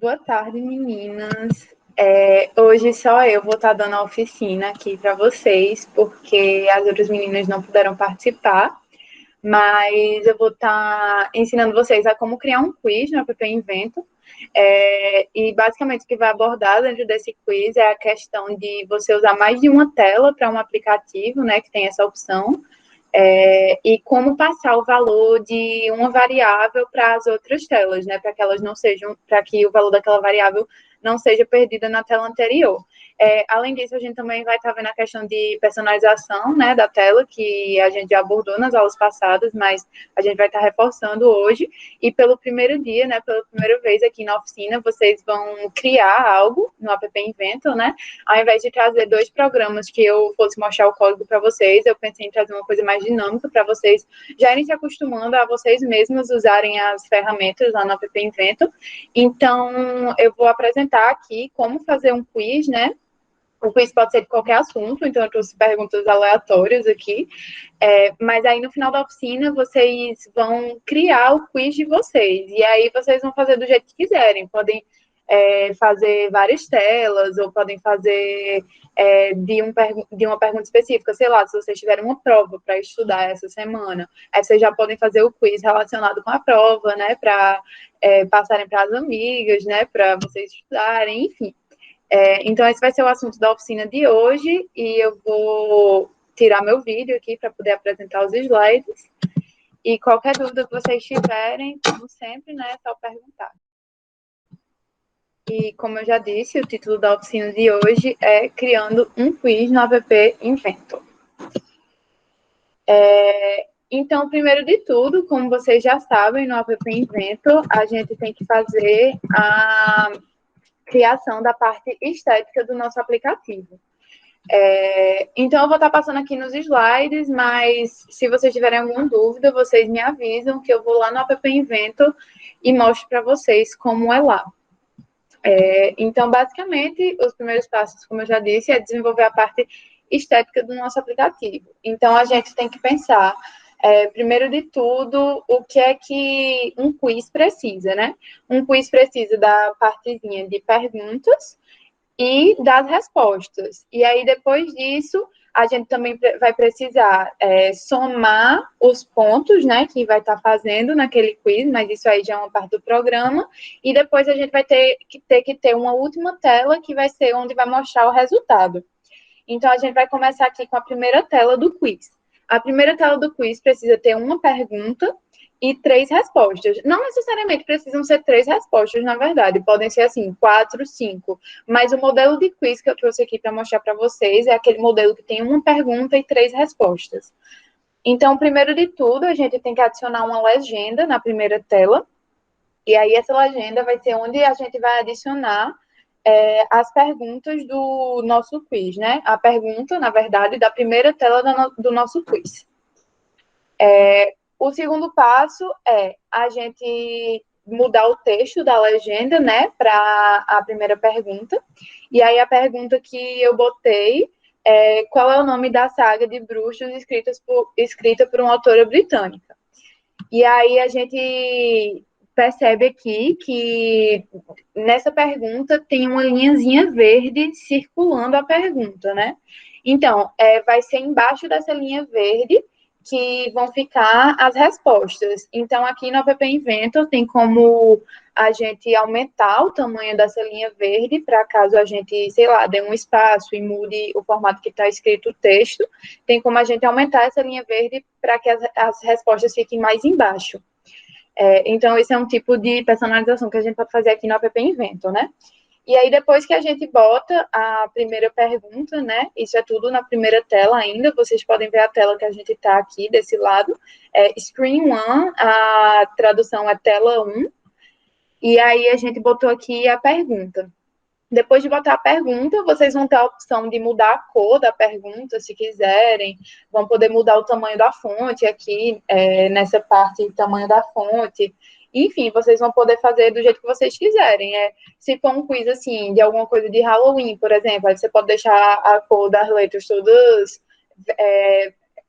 Boa tarde, meninas. Hoje só eu vou estar dando a oficina aqui para vocês, porque as outras meninas não puderam participar, mas eu vou estar ensinando vocês a como criar um quiz no app Invento. E basicamente o que vai abordar dentro desse quiz é a questão de você usar mais de uma tela para um aplicativo, né, que tem essa opção, e como passar o valor de uma variável para as outras telas, né, para que elas não sejam, para que o valor daquela variável não seja perdida na tela anterior. Além disso, a gente também vai estar vendo a questão de personalização, né, da tela, que a gente já abordou nas aulas passadas, mas a gente vai estar reforçando hoje. E pelo primeiro dia, né, pela primeira vez aqui na oficina, vocês vão criar algo no app Invento, né? Ao invés de trazer dois programas que eu fosse mostrar o código para vocês, eu pensei em trazer uma coisa mais dinâmica para vocês já irem se acostumando a vocês mesmos usarem as ferramentas lá no app Invento. Então, eu vou apresentar aqui como fazer um quiz, né? O quiz pode ser de qualquer assunto, então eu trouxe perguntas aleatórias aqui. Mas aí no final da oficina vocês vão criar o quiz de vocês. E aí vocês vão fazer do jeito que quiserem. Podem fazer várias telas, ou podem fazer de uma pergunta específica. Sei lá, se vocês tiverem uma prova para estudar essa semana, aí vocês já podem fazer o quiz relacionado com a prova, né? Para passarem para as amigas, né? Para vocês estudarem, enfim. Então, esse vai ser o assunto da oficina de hoje, e eu vou tirar meu vídeo aqui para poder apresentar os slides. E qualquer dúvida que vocês tiverem, como sempre, né, é só perguntar. E, como eu já disse, o título da oficina de hoje é Criando um Quiz no app Invento. Então, primeiro de tudo, como vocês já sabem, no app Invento, a gente tem que fazer a criação da parte estética do nosso aplicativo. Então, eu vou estar passando aqui nos slides, mas se vocês tiverem alguma dúvida, vocês me avisam que eu vou lá no app Invento e mostro para vocês como é lá. Então, basicamente, os primeiros passos, como eu já disse, é desenvolver a parte estética do nosso aplicativo. Então, a gente tem que pensar, primeiro de tudo, o que é que um quiz precisa, né? Um quiz precisa da partezinha de perguntas e das respostas. E aí, depois disso, a gente também vai precisar somar os pontos, né, que vai estar fazendo naquele quiz, mas isso aí já é uma parte do programa, e depois a gente vai ter que ter uma última tela, que vai ser onde vai mostrar o resultado. Então, a gente vai começar aqui com a primeira tela do quiz. A primeira tela do quiz precisa ter uma pergunta e 3 respostas. Não necessariamente precisam ser 3 respostas, na verdade. Podem ser, assim, 4, 5. Mas o modelo de quiz que eu trouxe aqui para mostrar para vocês é aquele modelo que tem uma pergunta e 3 respostas. Então, primeiro de tudo, a gente tem que adicionar uma legenda na primeira tela. E aí, essa legenda vai ser onde a gente vai adicionar as perguntas do nosso quiz, né? A pergunta, na verdade, da primeira tela do nosso quiz. O segundo passo é a gente mudar o texto da legenda, né, para a primeira pergunta. E aí a pergunta que eu botei é qual é o nome da saga de bruxos escrita por uma autora britânica. E aí a gente percebe aqui que nessa pergunta tem uma linhazinha verde circulando a pergunta, né? Então, vai ser embaixo dessa linha verde que vão ficar as respostas. Então, aqui no app Inventor tem como a gente aumentar o tamanho dessa linha verde para caso a gente, sei lá, dê um espaço e mude o formato que está escrito o texto, tem como a gente aumentar essa linha verde para que as respostas fiquem mais embaixo. Então, esse é um tipo de personalização que a gente pode fazer aqui no app Inventor, né? E aí, depois que a gente bota a primeira pergunta, né? Isso é tudo na primeira tela ainda. Vocês podem ver a tela que a gente está aqui, desse lado. Screen 1, a tradução é tela 1. E aí, a gente botou aqui a pergunta. Depois de botar a pergunta, vocês vão ter a opção de mudar a cor da pergunta, se quiserem. Vão poder mudar o tamanho da fonte aqui, nessa parte, tamanho da fonte. Enfim, vocês vão poder fazer do jeito que vocês quiserem. Se for um quiz, assim, de alguma coisa de Halloween, por exemplo, aí você pode deixar a cor das letras todas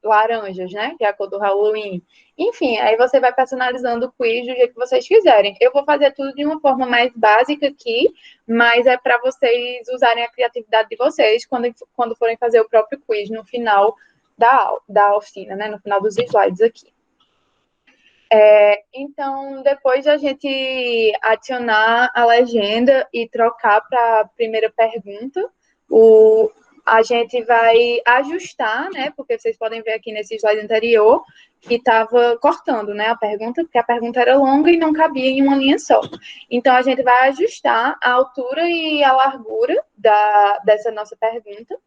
laranjas, né? Que é a cor do Halloween. Enfim, aí você vai personalizando o quiz do jeito que vocês quiserem. Eu vou fazer tudo de uma forma mais básica aqui, mas é para vocês usarem a criatividade de vocês quando forem fazer o próprio quiz no final da oficina, né? No final dos slides aqui. Então, depois de a gente adicionar a legenda e trocar para a primeira pergunta, a gente vai ajustar, né? Porque vocês podem ver aqui nesse slide anterior que estava cortando, né? A pergunta, porque a pergunta era longa e não cabia em uma linha só. Então, a gente vai ajustar a altura e a largura dessa nossa pergunta.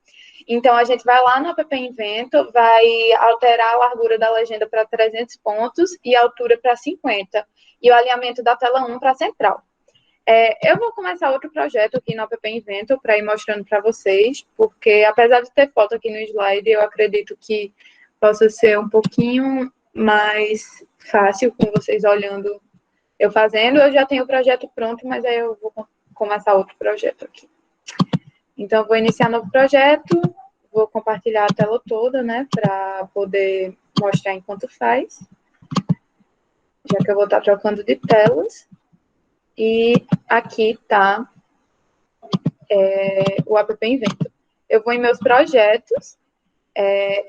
Então, a gente vai lá no app Invento, vai alterar a largura da legenda para 300 pontos e a altura para 50, e o alinhamento da tela 1 para central. Eu vou começar outro projeto aqui no app Invento para ir mostrando para vocês, porque apesar de ter foto aqui no slide, eu acredito que possa ser um pouquinho mais fácil com vocês olhando eu fazendo. Eu já tenho o projeto pronto, mas aí eu vou começar outro projeto aqui. Então, eu vou iniciar novo projeto, vou compartilhar a tela toda, né, para poder mostrar enquanto faz, já que eu vou estar trocando de telas. E aqui está o app Invento. Eu vou em meus projetos,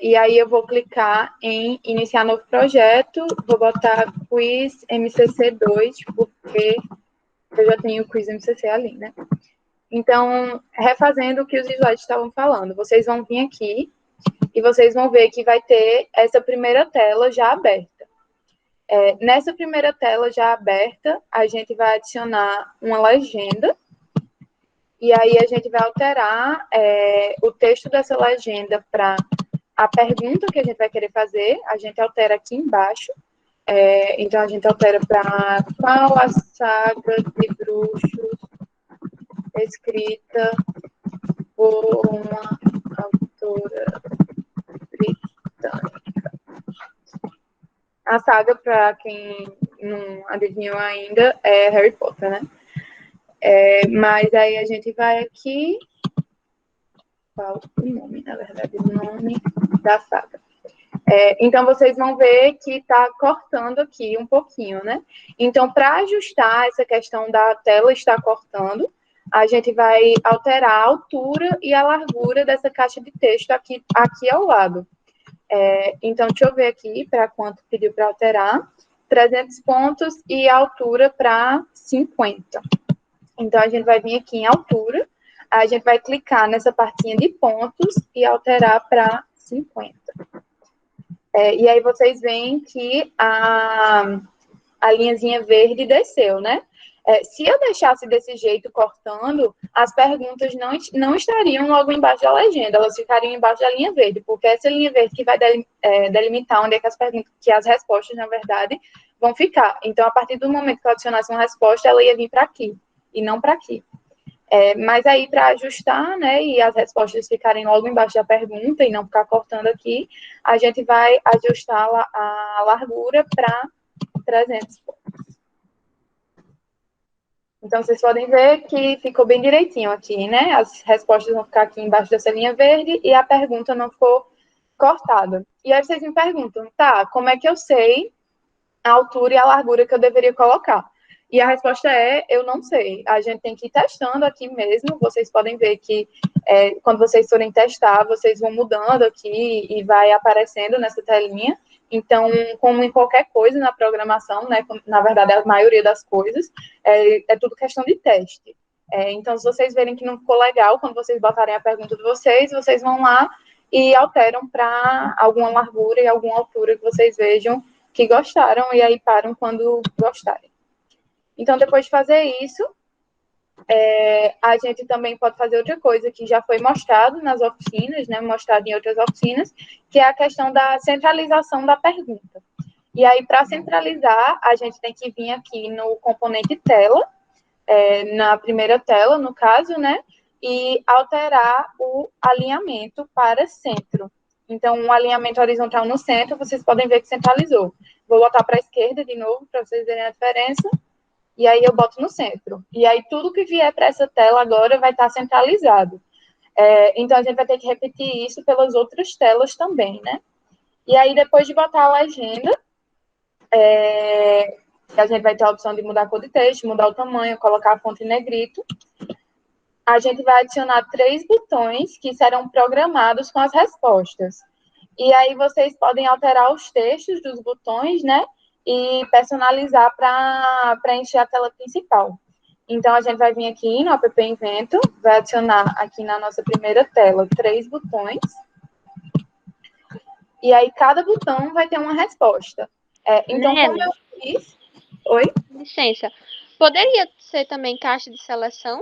e aí eu vou clicar em iniciar novo projeto, vou botar quiz MCC2, porque eu já tenho o quiz MCC ali, né? Então, refazendo o que os slides estavam falando, vocês vão vir aqui e vocês vão ver que vai ter essa primeira tela já aberta. Nessa primeira tela já aberta, a gente vai adicionar uma legenda, e aí a gente vai alterar o texto dessa legenda para a pergunta que a gente vai querer fazer, a gente altera aqui embaixo. Então, a gente altera para qual a saga de bruxos escrita por uma autora britânica. A saga, para quem não adivinhou ainda, é Harry Potter, né? Mas aí a gente vai aqui. Qual o nome, na verdade? O nome da saga. Então, vocês vão ver que está cortando aqui um pouquinho, né? Então, para ajustar essa questão da tela estar cortando, a gente vai alterar a altura e a largura dessa caixa de texto aqui ao lado. Então, deixa eu ver aqui para quanto pediu para alterar. 300 pontos e a altura para 50. Então, a gente vai vir aqui em altura, a gente vai clicar nessa partinha de pontos e alterar para 50. E aí vocês veem que a linhazinha verde desceu, né? Se eu deixasse desse jeito cortando, as perguntas não estariam logo embaixo da legenda, elas ficariam embaixo da linha verde, porque essa linha verde que vai delimitar onde é que as respostas, na verdade, vão ficar. Então, a partir do momento que eu adicionasse uma resposta, ela ia vir para aqui, e não para aqui. Mas aí, para ajustar, né, e as respostas ficarem logo embaixo da pergunta e não ficar cortando aqui, a gente vai ajustar a largura para 300 pontos. Então, vocês podem ver que ficou bem direitinho aqui, né? As respostas vão ficar aqui embaixo dessa linha verde e a pergunta não ficou cortada. E aí vocês me perguntam, tá, como é que eu sei a altura e a largura que eu deveria colocar? E a resposta eu não sei. A gente tem que ir testando aqui mesmo. Vocês podem ver que quando vocês forem testar, vocês vão mudando aqui e vai aparecendo nessa telinha. Então, como em qualquer coisa na programação, né, na verdade, a maioria das coisas, é tudo questão de teste. Então, se vocês verem que não ficou legal, quando vocês botarem a pergunta de vocês vão lá e alteram para alguma largura e alguma altura que vocês vejam que gostaram, e aí param quando gostarem. Então, depois de fazer isso, a gente também pode fazer outra coisa que já foi mostrado nas oficinas, né, mostrado em outras oficinas, que é a questão da centralização da pergunta. E aí, para centralizar, a gente tem que vir aqui no componente tela, na primeira tela, no caso, né, e alterar o alinhamento para centro. Então, um alinhamento horizontal no centro, vocês podem ver que centralizou. Vou botar para a esquerda de novo, para vocês verem a diferença. E aí eu boto no centro. E aí tudo que vier para essa tela agora vai estar centralizado. Então, a gente vai ter que repetir isso pelas outras telas também, né? E aí, depois de botar a legenda, a gente vai ter a opção de mudar a cor de texto, mudar o tamanho, colocar a fonte em negrito. A gente vai adicionar 3 botões que serão programados com as respostas. E aí vocês podem alterar os textos dos botões, né? E personalizar para preencher a tela principal. Então, a gente vai vir aqui no app Invento, vai adicionar aqui na nossa primeira tela 3 botões. E aí, cada botão vai ter uma resposta. Então, como eu fiz... Oi? Licença. Poderia ser também caixa de seleção?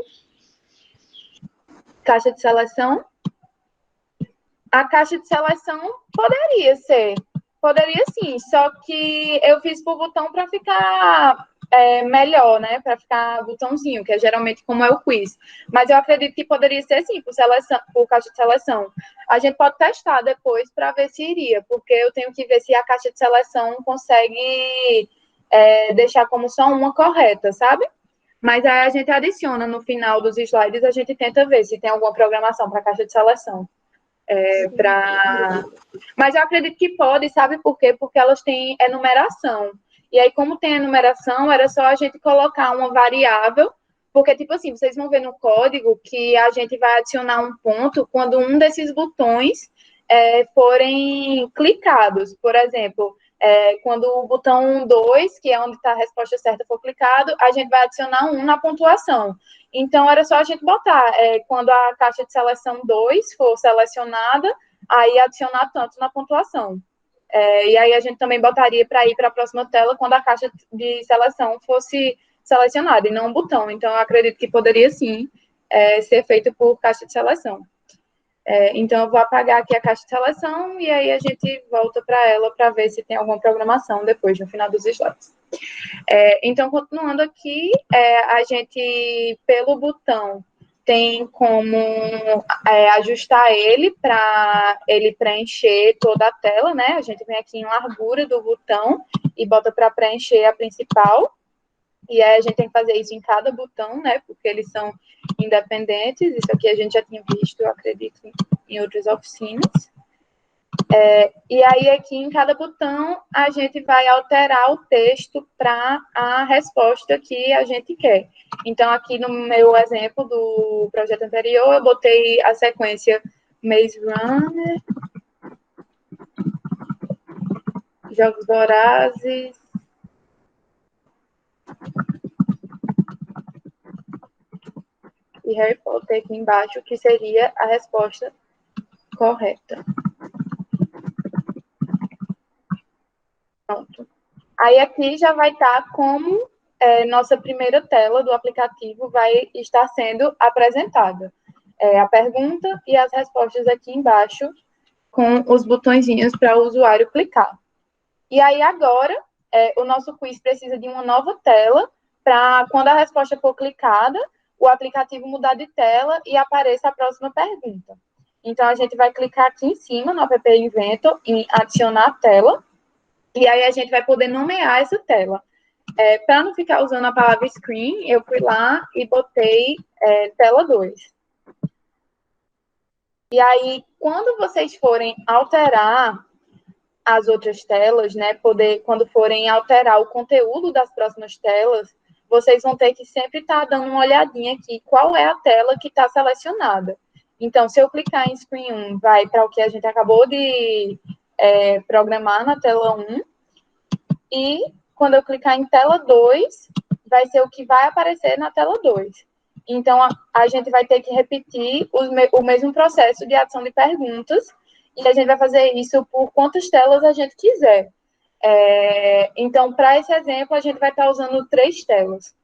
Caixa de seleção? A caixa de seleção poderia ser. Poderia sim, só que eu fiz por botão para ficar melhor, né? Para ficar botãozinho, que é geralmente como é o quiz. Mas eu acredito que poderia ser sim, por caixa de seleção. A gente pode testar depois para ver se iria, porque eu tenho que ver se a caixa de seleção consegue deixar como só uma correta, sabe? Mas aí a gente adiciona no final dos slides, a gente tenta ver se tem alguma programação para a caixa de seleção. Mas eu acredito que pode, sabe por quê? Porque elas têm enumeração. E aí, como tem enumeração, era só a gente colocar uma variável, porque, tipo assim, vocês vão ver no código que a gente vai adicionar um ponto quando um desses botões forem clicados. Por exemplo, quando o botão 2, que é onde está a resposta certa, for clicado, a gente vai adicionar 1 na pontuação. Então, era só a gente botar, quando a caixa de seleção 2 for selecionada, aí adicionar tanto na pontuação. E aí a gente também botaria para ir para a próxima tela quando a caixa de seleção fosse selecionada, e não um botão. Então, eu acredito que poderia, sim, ser feito por caixa de seleção. Então, eu vou apagar aqui a caixa de seleção e aí a gente volta para ela para ver se tem alguma programação depois, no final dos slides. Então, continuando aqui, a gente, pelo botão, tem como ajustar ele para ele preencher toda a tela, né? A gente vem aqui em largura do botão e bota para preencher a principal. E aí a gente tem que fazer isso em cada botão, né? Porque eles são independentes. Isso aqui a gente já tinha visto, eu acredito, em outras oficinas. E aí, aqui em cada botão, a gente vai alterar o texto para a resposta que a gente quer. Então, aqui no meu exemplo do projeto anterior, eu botei a sequência Maze Runner, Jogos Vorazes, e Harry Potter aqui embaixo, que seria a resposta correta. Pronto. Aí aqui já vai estar como nossa primeira tela do aplicativo vai estar sendo apresentada. A pergunta e as respostas aqui embaixo com os botõezinhos para o usuário clicar. E aí agora, o nosso quiz precisa de uma nova tela para quando a resposta for clicada, o aplicativo mudar de tela e apareça a próxima pergunta. Então, a gente vai clicar aqui em cima, no app Invento, em adicionar a tela, e aí a gente vai poder nomear essa tela. Para não ficar usando a palavra screen, eu fui lá e botei tela 2. E aí, quando vocês forem alterar as outras telas, né, quando forem alterar o conteúdo das próximas telas, vocês vão ter que sempre estar dando uma olhadinha aqui, qual é a tela que está selecionada. Então, se eu clicar em Screen 1, vai para o que a gente acabou de programar na tela 1, e quando eu clicar em tela 2, vai ser o que vai aparecer na tela 2. Então, a gente vai ter que repetir o mesmo processo de adição de perguntas, e a gente vai fazer isso por quantas telas a gente quiser. Então, para esse exemplo, a gente vai estar usando 3 telas.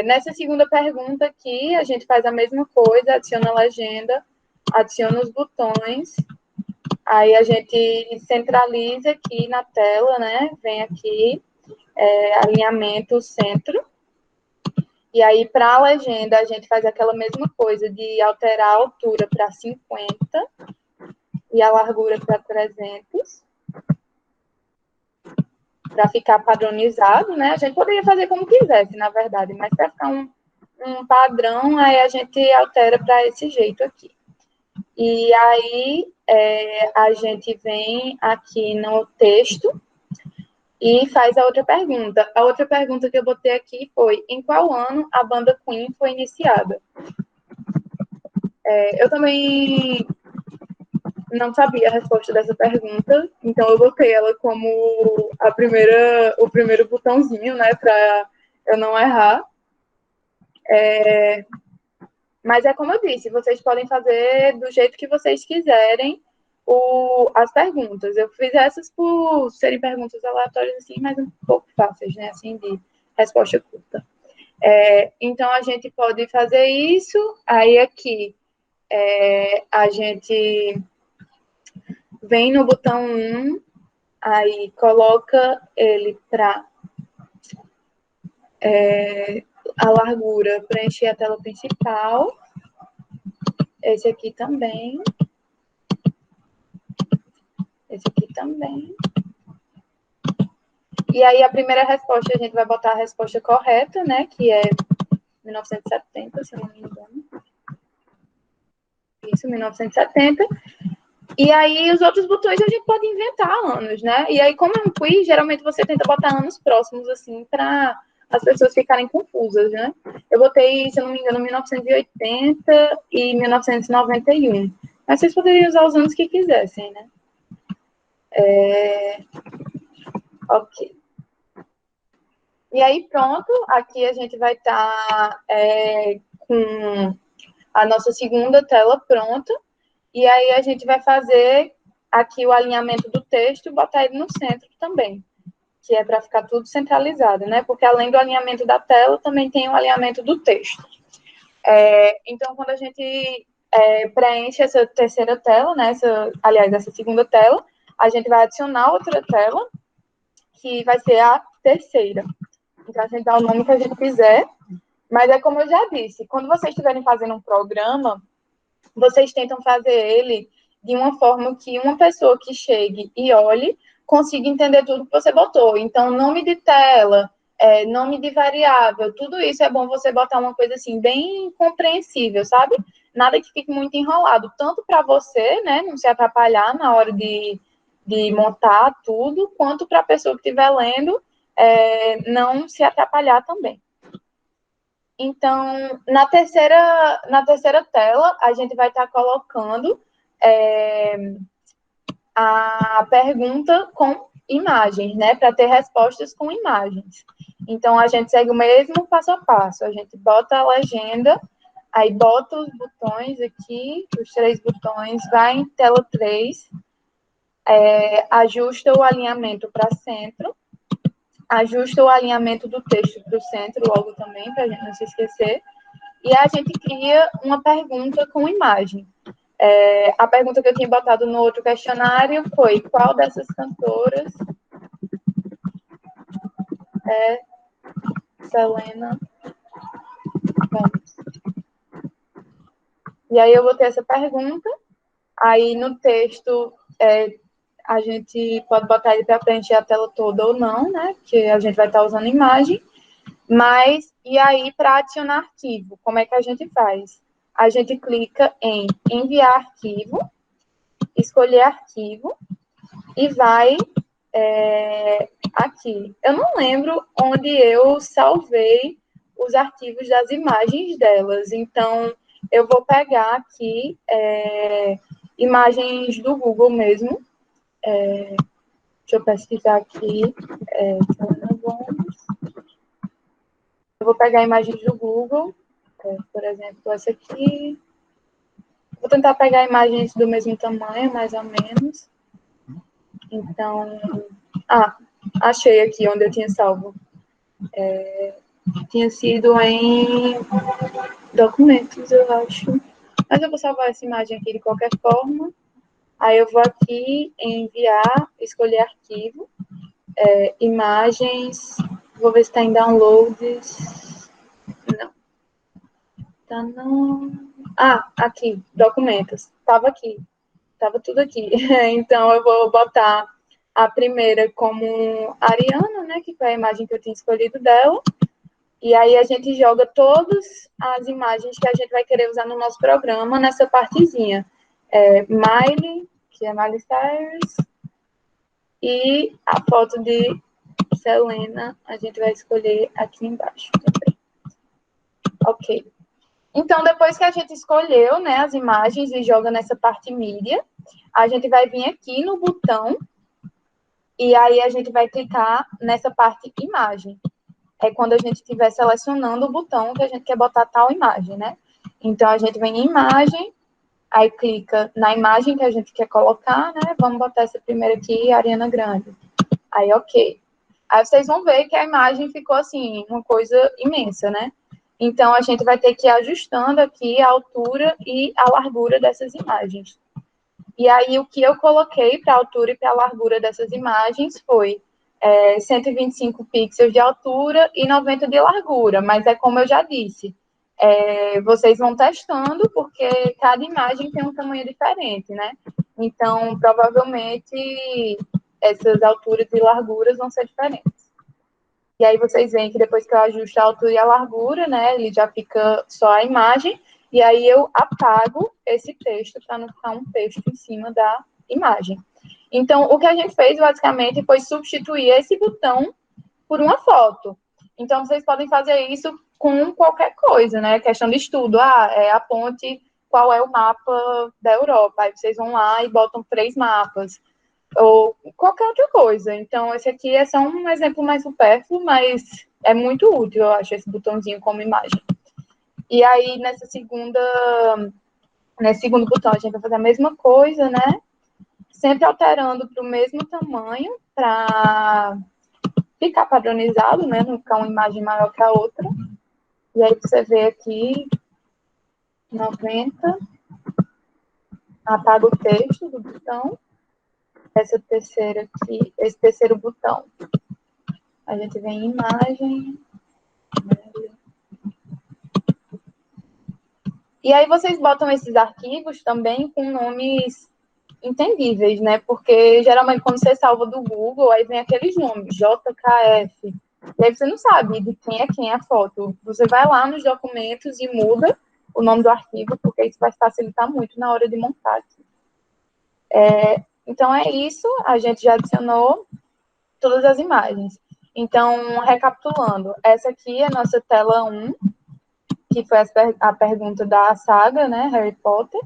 Nessa segunda pergunta aqui, a gente faz a mesma coisa, adiciona a legenda, adiciona os botões, aí a gente centraliza aqui na tela, né? Vem aqui, alinhamento, centro. E aí, para a legenda, a gente faz aquela mesma coisa de alterar a altura para 50 e a largura para 300, para ficar padronizado, né? A gente poderia fazer como quisesse, na verdade, mas para ficar um padrão, aí a gente altera para esse jeito aqui. E aí a gente vem aqui no texto e faz a outra pergunta. A outra pergunta que eu botei aqui foi: em qual ano a banda Queen foi iniciada? Eu também não sabia a resposta dessa pergunta, então eu botei ela como o primeiro botãozinho, né, para eu não errar. Mas é como eu disse, vocês podem fazer do jeito que vocês quiserem as perguntas. Eu fiz essas por serem perguntas aleatórias, assim, mas um pouco fáceis, né, assim, de resposta curta. Então, a gente pode fazer isso. Aí, aqui, a gente vem no botão 1, aí coloca ele para a largura, preencher a tela principal. Esse aqui também. Esse aqui também. E aí, a primeira resposta, a gente vai botar a resposta correta, né? Que é 1970, se eu não me engano. Isso, 1970. E aí, os outros botões a gente pode inventar anos, né? E aí, como é um quiz, geralmente você tenta botar anos próximos, assim, para as pessoas ficarem confusas, né? Eu botei, se eu não me engano, 1980 e 1991. Mas vocês poderiam usar os anos que quisessem, né? Ok. E aí, pronto, aqui a gente vai estar com a nossa segunda tela pronta. E aí a gente vai fazer aqui o alinhamento do texto e botar ele no centro também, que é para ficar tudo centralizado, né? Porque além do alinhamento da tela, também tem o alinhamento do texto. Então, quando a gente preenche essa terceira tela, né? Essa segunda tela, a gente vai adicionar outra tela, que vai ser a terceira. Então, a gente dá o nome que a gente quiser. Mas é como eu já disse, quando vocês estiverem fazendo um programa, vocês tentam fazer ele de uma forma que uma pessoa que chegue e olhe consiga entender tudo que você botou. Então, nome de tela, nome de variável, tudo isso é bom você botar uma coisa assim, bem compreensível, sabe? Nada que fique muito enrolado, tanto para você, né, não se atrapalhar na hora de montar tudo, quanto para a pessoa que estiver lendo, não se atrapalhar também. Então, na terceira tela, a gente vai estar colocando a pergunta com imagens, né? Para ter respostas com imagens. Então, a gente segue o mesmo passo a passo. A gente bota a legenda, aí bota os botões aqui, os 3 botões, vai em tela 3, ajusta o alinhamento para centro, ajusta o alinhamento do texto para o centro logo também, para a gente não se esquecer. E a gente cria uma pergunta com imagem. A pergunta que eu tinha botado no outro questionário foi: qual dessas cantoras é Selena Gomez? E aí eu botei essa pergunta. Aí no texto a gente pode botar ele para preencher a tela toda ou não, né? Porque a gente vai estar usando imagem. Mas, e aí, para adicionar arquivo, como é que a gente faz? A gente clica em enviar arquivo, escolher arquivo e vai aqui. Eu não lembro onde eu salvei os arquivos das imagens delas, então eu vou pegar aqui imagens do Google mesmo. Deixa eu pesquisar aqui. Eu vou pegar imagens do Google, por exemplo, essa aqui. Vou tentar pegar imagens do mesmo tamanho, mais ou menos. Então, achei aqui onde eu tinha salvo. Tinha sido em documentos, eu acho. Mas eu vou salvar essa imagem aqui de qualquer forma. Aí eu vou aqui em enviar, escolher arquivo, imagens, vou ver se está em downloads. Não. Tá não. Aqui, documentos. Estava aqui. Estava tudo aqui. Então eu vou botar a primeira como Ariana, né? Que foi a imagem que eu tinha escolhido dela. E aí a gente joga todas as imagens que a gente vai querer usar no nosso programa nessa partezinha. Miley, que é Miley Cyrus, e a foto de Selena, a gente vai escolher aqui embaixo também. Ok. Então, depois que a gente escolheu, né, as imagens e joga nessa parte mídia, a gente vai vir aqui no botão e aí a gente vai clicar nessa parte imagem. É quando a gente estiver selecionando o botão que a gente quer botar tal imagem, né? Então, a gente vem em imagem, aí clica na imagem que a gente quer colocar, né? Vamos botar essa primeira aqui, Ariana Grande. Aí, ok. Aí vocês vão ver que a imagem ficou assim, uma coisa imensa, né? Então, a gente vai ter que ir ajustando aqui a altura e a largura dessas imagens. E aí, o que eu coloquei para a altura e para a largura dessas imagens foi 125 pixels de altura e 90 de largura. Mas é como eu já disse, vocês vão testando, porque cada imagem tem um tamanho diferente, né? Então, provavelmente, essas alturas e larguras vão ser diferentes. E aí vocês veem que depois que eu ajusto a altura e a largura, né, ele já fica só a imagem, e aí eu apago esse texto para não ficar um texto em cima da imagem. Então, o que a gente fez, basicamente, foi substituir esse botão por uma foto. Então, vocês podem fazer isso com qualquer coisa, né? Questão de estudo. É a ponte, qual é o mapa da Europa? Aí vocês vão lá e botam 3 mapas ou qualquer outra coisa. Então, esse aqui é só um exemplo mais supérfluo, mas é muito útil, eu acho, esse botãozinho como imagem. E aí, nesse segundo botão, a gente vai fazer a mesma coisa, né? Sempre alterando para o mesmo tamanho, para ficar padronizado, né? Não ficar uma imagem maior que a outra. E aí, você vê aqui, 90, apaga o texto do botão. Essa terceira aqui, esse terceiro botão, a gente vem em imagem. E aí vocês botam esses arquivos também com nomes entendíveis, né? Porque geralmente quando você salva do Google, aí vem aqueles nomes, JKF. E aí você não sabe de quem é a foto. Você vai lá nos documentos e muda o nome do arquivo, porque isso vai facilitar muito na hora de montar. Então é isso, a gente já adicionou todas as imagens. Então, recapitulando, essa aqui é a nossa tela 1, que foi a pergunta da saga, né, Harry Potter.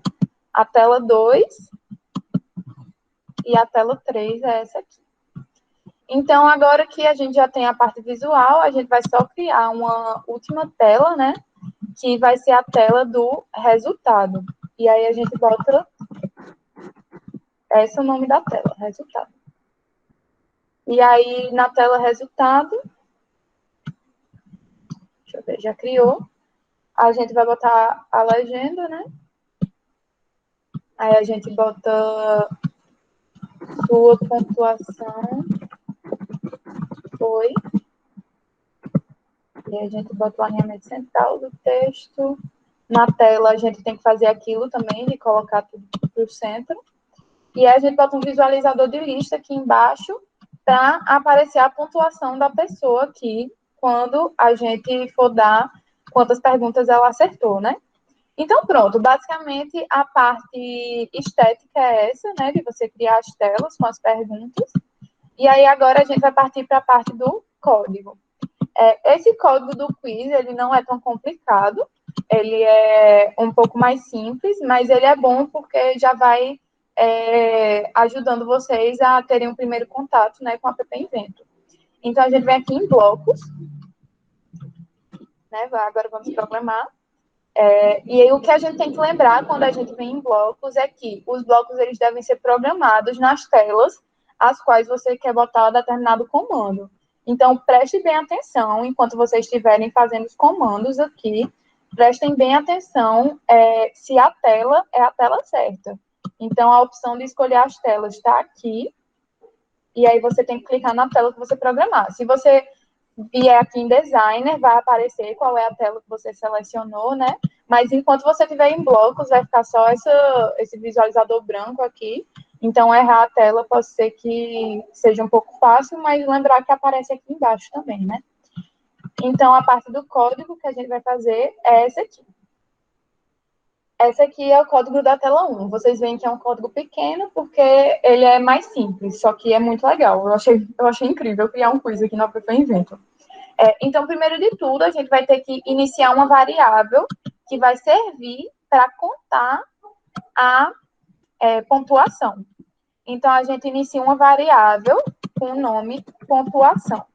A tela 2 e a tela 3 é essa aqui. Então, agora que a gente já tem a parte visual, a gente vai só criar uma última tela, né, que vai ser a tela do resultado. E aí a gente bota... Esse é o nome da tela, resultado. E aí, na tela resultado, deixa eu ver, já criou. A gente vai botar a legenda, né? Aí a gente bota sua pontuação foi. E a gente bota o alinhamento central do texto. Na tela a gente tem que fazer aquilo também, de colocar tudo para o centro. E aí a gente bota um visualizador de lista aqui embaixo para aparecer a pontuação da pessoa aqui quando a gente for dar quantas perguntas ela acertou, né? Então, pronto, basicamente a parte estética é essa, né, de você criar as telas com as perguntas. E aí agora a gente vai partir para a parte do código. Esse código do quiz, ele não é tão complicado, ele é um pouco mais simples, mas ele é bom porque já vai ajudando vocês a terem um primeiro contato, né, com a App Invento. Então, a gente vem aqui em blocos, né, agora vamos programar. E aí, o que a gente tem que lembrar quando a gente vem em blocos é que os blocos eles devem ser programados nas telas as quais você quer botar determinado comando. Então, preste bem atenção enquanto vocês estiverem fazendo os comandos aqui. Prestem bem atenção se a tela é a tela certa. Então, a opção de escolher as telas está aqui. E aí, você tem que clicar na tela que você programar. Se você vier aqui em Designer, vai aparecer qual é a tela que você selecionou, né? Mas enquanto você estiver em blocos, vai ficar só esse visualizador branco aqui. Então, errar a tela pode ser que seja um pouco fácil, mas lembrar que aparece aqui embaixo também, né? Então, a parte do código que a gente vai fazer é essa aqui. Esse aqui é o código da tela 1. Vocês veem que é um código pequeno porque ele é mais simples, só que é muito legal. Eu achei incrível criar um quiz aqui no App Invento. Então, primeiro de tudo, a gente vai ter que iniciar uma variável que vai servir para contar a pontuação. Então, a gente inicia uma variável com o nome pontuação.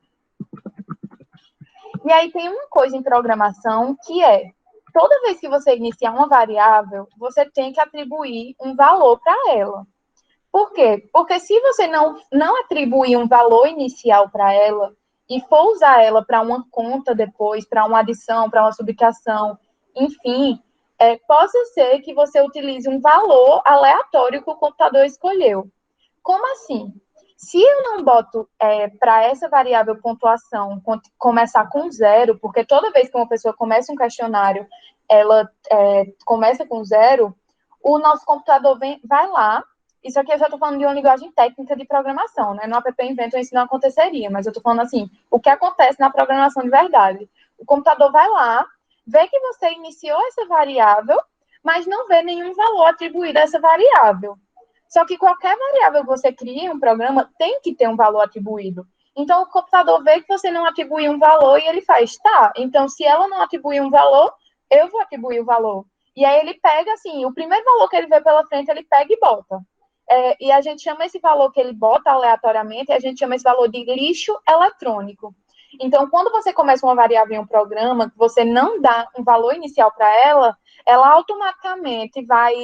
E aí tem uma coisa em programação que é, toda vez que você iniciar uma variável, você tem que atribuir um valor para ela. Por quê? Porque se você não atribuir um valor inicial para ela e for usar ela para uma conta depois, para uma adição, para uma subtração, enfim, possa ser que você utilize um valor aleatório que o computador escolheu. Como assim? Se eu não boto para essa variável pontuação começar com 0, porque toda vez que uma pessoa começa um questionário, ela começa com 0, o nosso computador vai lá. Isso aqui eu já estou falando de uma linguagem técnica de programação, né? No App Invento isso não aconteceria, mas eu estou falando assim, o que acontece na programação de verdade. O computador vai lá, vê que você iniciou essa variável, mas não vê nenhum valor atribuído a essa variável. Só que qualquer variável que você cria em um programa tem que ter um valor atribuído. Então, o computador vê que você não atribuiu um valor e ele faz, tá, então se ela não atribuir um valor, eu vou atribuir o valor. E aí ele pega, assim, o primeiro valor que ele vê pela frente, ele pega e bota. E a gente chama esse valor que ele bota aleatoriamente, a gente chama esse valor de lixo eletrônico. Então, quando você começa uma variável em um programa, que você não dá um valor inicial para ela automaticamente vai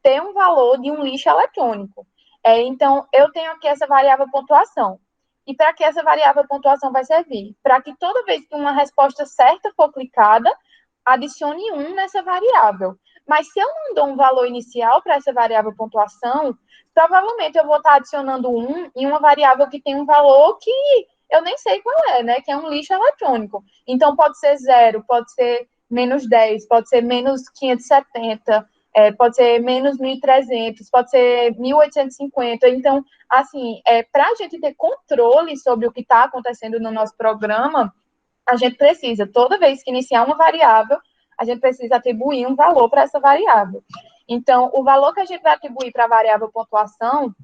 ter um valor de um lixo eletrônico. Então, eu tenho aqui essa variável pontuação. E para que essa variável pontuação vai servir? Para que toda vez que uma resposta certa for clicada, adicione 1 nessa variável. Mas se eu não dou um valor inicial para essa variável pontuação, provavelmente eu vou estar adicionando 1 em uma variável que tem um valor que eu nem sei qual é, né? Que é um lixo eletrônico. Então, pode ser 0, pode ser menos 10, pode ser menos 570, pode ser menos 1.300, pode ser 1.850. Então, assim, para a gente ter controle sobre o que está acontecendo no nosso programa, a gente precisa, toda vez que iniciar uma variável, a gente precisa atribuir um valor para essa variável. Então, o valor que a gente vai atribuir para a variável pontuação,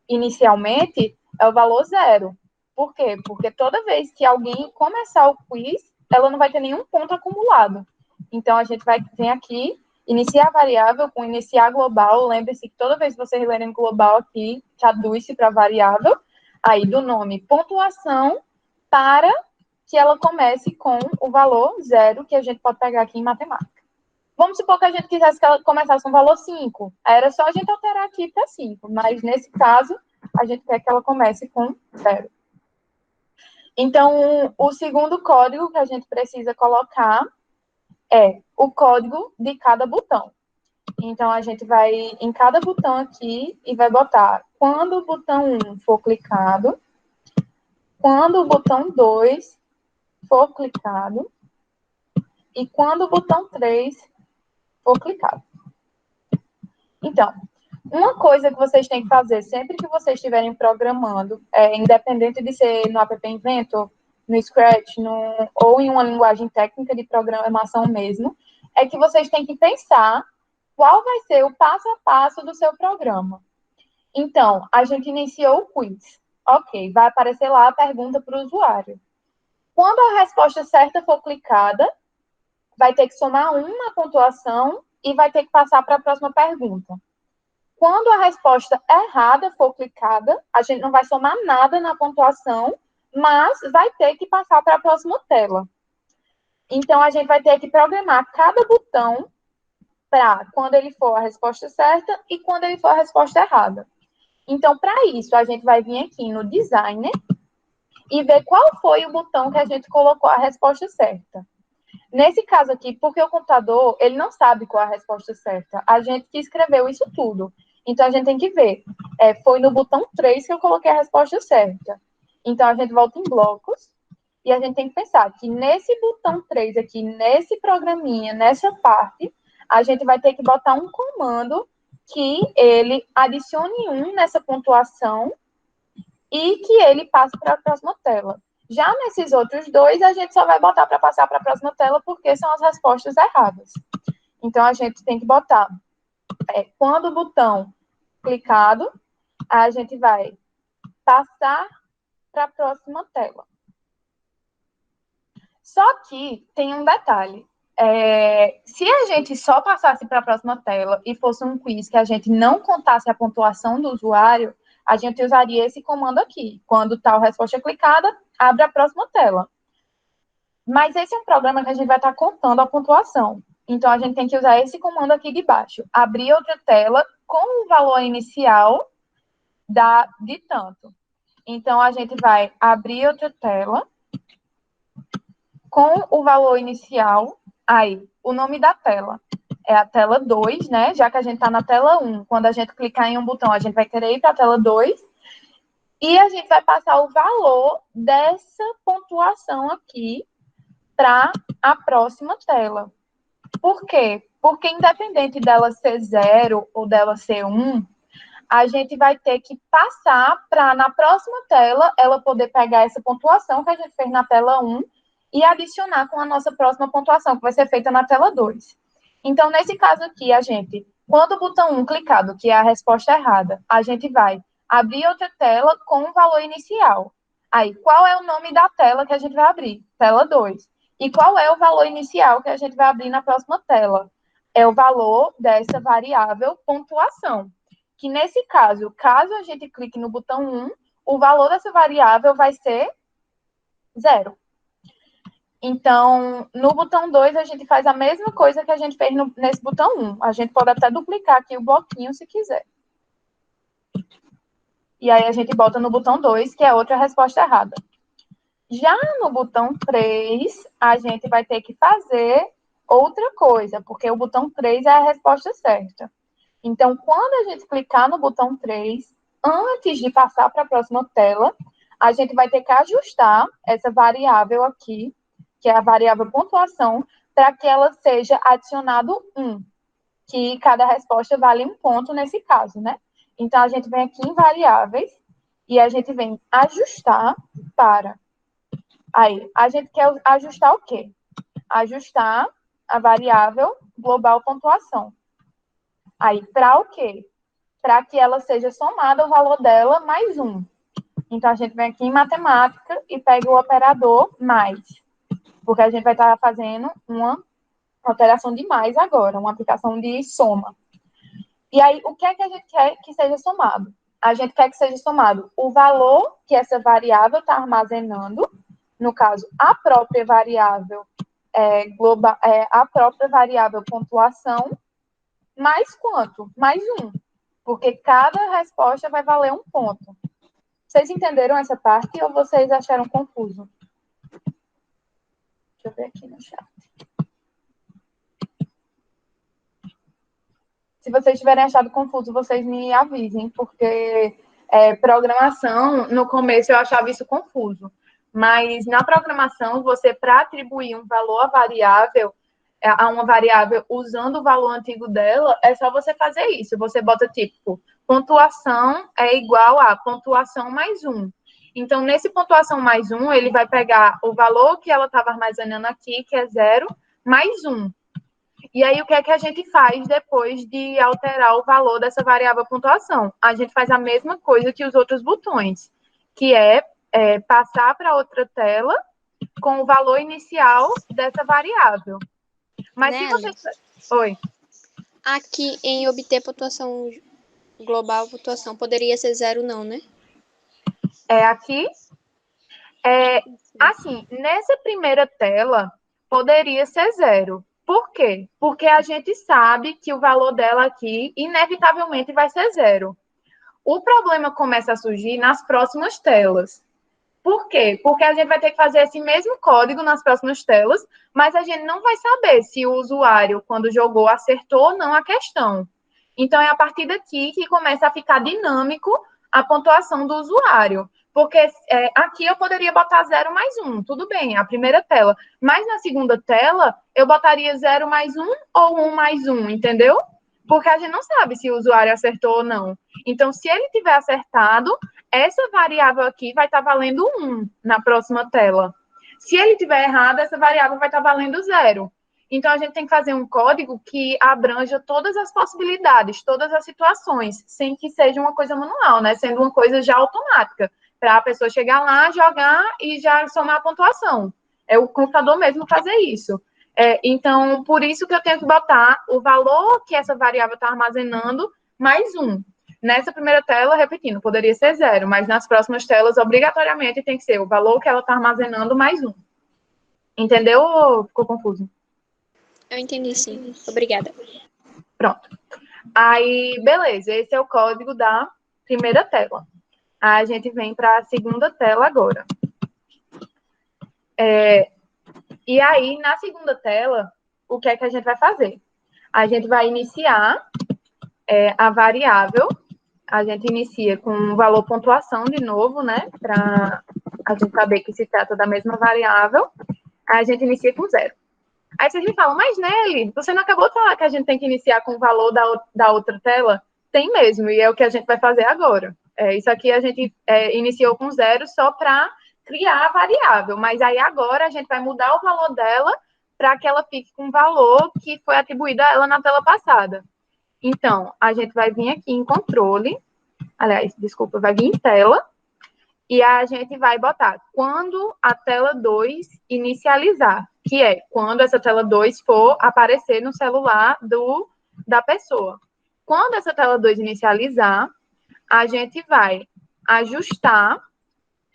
inicialmente, é o valor 0. Por quê? Porque toda vez que alguém começar o quiz, ela não vai ter nenhum ponto acumulado. Então, a gente vai vir aqui, iniciar a variável com iniciar global. Lembre-se que toda vez que vocês lerem global aqui, traduz-se para a variável, aí do nome pontuação, para que ela comece com o valor 0, que a gente pode pegar aqui em matemática. Vamos supor que a gente quisesse que ela começasse com o valor 5. Era só a gente alterar aqui para 5, mas nesse caso, a gente quer que ela comece com 0. Então, o segundo código que a gente precisa colocar é o código de cada botão. Então, a gente vai em cada botão aqui e vai botar quando o botão 1 for clicado, quando o botão 2 for clicado e quando o botão 3 for clicado. Então, uma coisa que vocês têm que fazer sempre que vocês estiverem programando, independente de ser no App Invento, no Scratch, ou em uma linguagem técnica de programação mesmo, é que vocês têm que pensar qual vai ser o passo a passo do seu programa. Então, a gente iniciou o quiz. Ok, vai aparecer lá a pergunta para o usuário. Quando a resposta certa for clicada, vai ter que somar 1 na pontuação e vai ter que passar para a próxima pergunta. Quando a resposta errada for clicada, a gente não vai somar nada na pontuação, mas vai ter que passar para a próxima tela. Então, a gente vai ter que programar cada botão para quando ele for a resposta certa e quando ele for a resposta errada. Então, para isso, a gente vai vir aqui no Designer e ver qual foi o botão que a gente colocou a resposta certa. Nesse caso aqui, porque o computador, ele não sabe qual é a resposta certa. A gente que escreveu isso tudo. Então, a gente tem que ver. Foi no botão 3 que eu coloquei a resposta certa. Então, a gente volta em blocos e a gente tem que pensar que nesse botão 3 aqui, nesse programinha, nessa parte, a gente vai ter que botar um comando que ele adicione 1 nessa pontuação e que ele passe para a próxima tela. Já nesses outros dois, a gente só vai botar para passar para a próxima tela porque são as respostas erradas. Então, a gente tem que botar, quando o botão clicado, a gente vai passar para a próxima tela. Só que tem um detalhe. Se a gente só passasse para a próxima tela e fosse um quiz que a gente não contasse a pontuação do usuário, a gente usaria esse comando aqui. Quando está a resposta clicada, abre a próxima tela. Mas esse é um programa que a gente vai estar contando a pontuação. Então, a gente tem que usar esse comando aqui de baixo. Abrir outra tela com o valor inicial de tanto. Então, a gente vai abrir outra tela com o valor inicial. Aí, o nome da tela é a tela 2, né? Já que a gente está na tela 1. Quando a gente clicar em um botão, a gente vai querer ir para a tela 2. E a gente vai passar o valor dessa pontuação aqui para a próxima tela. Por quê? Porque independente dela ser 0 ou dela ser 1, a gente vai ter que passar para, na próxima tela, ela poder pegar essa pontuação que a gente fez na tela 1 e adicionar com a nossa próxima pontuação, que vai ser feita na tela 2. Então, nesse caso aqui, quando o botão 1 clicado, que é a resposta errada, a gente vai abrir outra tela com o valor inicial. Aí, qual é o nome da tela que a gente vai abrir? Tela 2. E qual é o valor inicial que a gente vai abrir na próxima tela? É o valor dessa variável pontuação. Que nesse caso, caso a gente clique no botão 1, o valor dessa variável vai ser 0. Então, no botão 2, a gente faz a mesma coisa que a gente fez nesse botão 1. A gente pode até duplicar aqui o bloquinho se quiser. E aí, a gente bota no botão 2, que é outra resposta errada. Já no botão 3, a gente vai ter que fazer outra coisa, porque o botão 3 é a resposta certa. Então, quando a gente clicar no botão 3, antes de passar para a próxima tela, a gente vai ter que ajustar essa variável aqui, que é a variável pontuação, para que ela seja adicionado 1, que cada resposta vale 1 ponto nesse caso, né? Então, a gente vem aqui em variáveis e a gente vem ajustar para... Aí, a gente quer ajustar o quê? Ajustar a variável global pontuação. Aí, para o quê? Para que ela seja somada o valor dela mais 1. Então, a gente vem aqui em matemática e pega o operador mais. Porque a gente vai estar fazendo uma operação de mais agora, uma aplicação de soma. E aí, o que é que a gente quer que seja somado? A gente quer que seja somado o valor que essa variável está armazenando, no caso, a própria variável a própria variável pontuação, mais quanto? Mais 1. Porque cada resposta vai valer 1 ponto. Vocês entenderam essa parte ou vocês acharam confuso? Deixa eu ver aqui no chat. Se vocês tiverem achado confuso, vocês me avisem, porque programação, no começo eu achava isso confuso. Mas na programação, você, para atribuir um valor à variável, a uma variável usando o valor antigo dela, é só você fazer isso. Você bota tipo, pontuação é igual a pontuação mais 1. Então, nesse pontuação mais 1, ele vai pegar o valor que ela estava armazenando aqui, que é 0, mais 1. E aí, o que é que a gente faz depois de alterar o valor dessa variável pontuação? A gente faz a mesma coisa que os outros botões, que é passar para outra tela com o valor inicial dessa variável. Mas Nelly, se você... Oi. Aqui em obter pontuação global, pontuação poderia ser 0 não, né? Aqui, assim, nessa primeira tela, poderia ser 0. Por quê? Porque a gente sabe que o valor dela aqui, inevitavelmente, vai ser 0. O problema começa a surgir nas próximas telas. Por quê? Porque a gente vai ter que fazer esse mesmo código nas próximas telas, mas a gente não vai saber se o usuário, quando jogou, acertou ou não a questão. Então, é a partir daqui que começa a ficar dinâmico a pontuação do usuário. Porque aqui eu poderia botar 0 mais 1, tudo bem, a primeira tela. Mas na segunda tela, eu botaria 0 mais 1 ou 1 mais 1, entendeu? Porque a gente não sabe se o usuário acertou ou não. Então, se ele tiver acertado, essa variável aqui vai estar valendo 1 na próxima tela. Se ele tiver errado, essa variável vai estar valendo 0. Então, a gente tem que fazer um código que abranja todas as possibilidades, todas as situações, sem que seja uma coisa manual, né? Sendo uma coisa já automática, para a pessoa chegar lá, jogar e já somar a pontuação. É o computador mesmo fazer isso. Então, por isso que eu tenho que botar o valor que essa variável está armazenando mais 1. Nessa primeira tela, repetindo, poderia ser 0, mas nas próximas telas, obrigatoriamente, tem que ser o valor que ela está armazenando mais 1. Entendeu ou ficou confuso? Eu entendi, sim. Obrigada. Pronto. Aí, beleza, esse é o código da primeira tela. Aí a gente vem para a segunda tela agora. E aí, na segunda tela, o que é que a gente vai fazer? A gente vai iniciar a variável. A gente inicia com um valor pontuação de novo, né? Para a gente saber que se trata da mesma variável. Aí a gente inicia com 0. Aí vocês me falam, mas Nelly, você não acabou de falar que a gente tem que iniciar com o valor da outra tela? Tem mesmo, e é o que a gente vai fazer agora. Isso aqui a gente iniciou com 0 só para criar a variável, mas aí agora a gente vai mudar o valor dela para que ela fique com o valor que foi atribuído a ela na tela passada. Então, a gente vai vir aqui em controle, aliás, desculpa, vai vir em tela, e a gente vai botar quando a tela 2 inicializar, que é quando essa tela 2 for aparecer no celular da pessoa. Quando essa tela 2 inicializar, a gente vai ajustar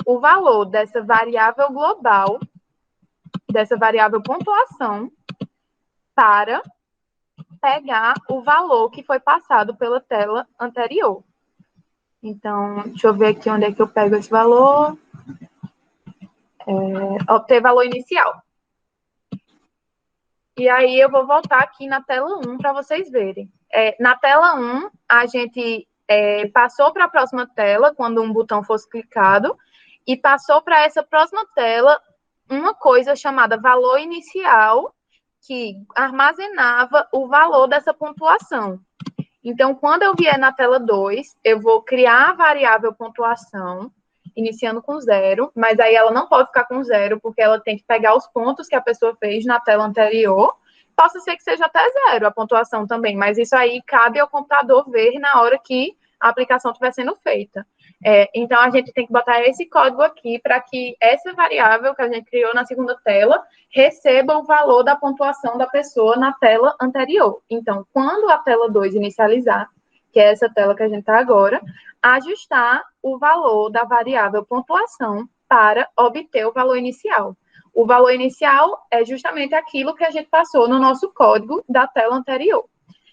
o valor dessa variável global, dessa variável pontuação, para pegar o valor que foi passado pela tela anterior. Então, deixa eu ver aqui onde é que eu pego esse valor. Obter valor inicial. E aí eu vou voltar aqui na tela 1 para vocês verem. Na tela 1, a gente passou para a próxima tela, quando um botão fosse clicado, e passou para essa próxima tela uma coisa chamada valor inicial, que armazenava o valor dessa pontuação. Então, quando eu vier na tela 2, eu vou criar a variável pontuação, iniciando com 0, mas aí ela não pode ficar com 0, porque ela tem que pegar os pontos que a pessoa fez na tela anterior. Possa ser que seja até 0 a pontuação também, mas isso aí cabe ao computador ver na hora que a aplicação estiver sendo feita. Então, a gente tem que botar esse código aqui para que essa variável que a gente criou na segunda tela receba o valor da pontuação da pessoa na tela anterior. Então, quando a tela 2 inicializar, que é essa tela que a gente está agora, ajustar o valor da variável pontuação para obter o valor inicial. O valor inicial é justamente aquilo que a gente passou no nosso código da tela anterior.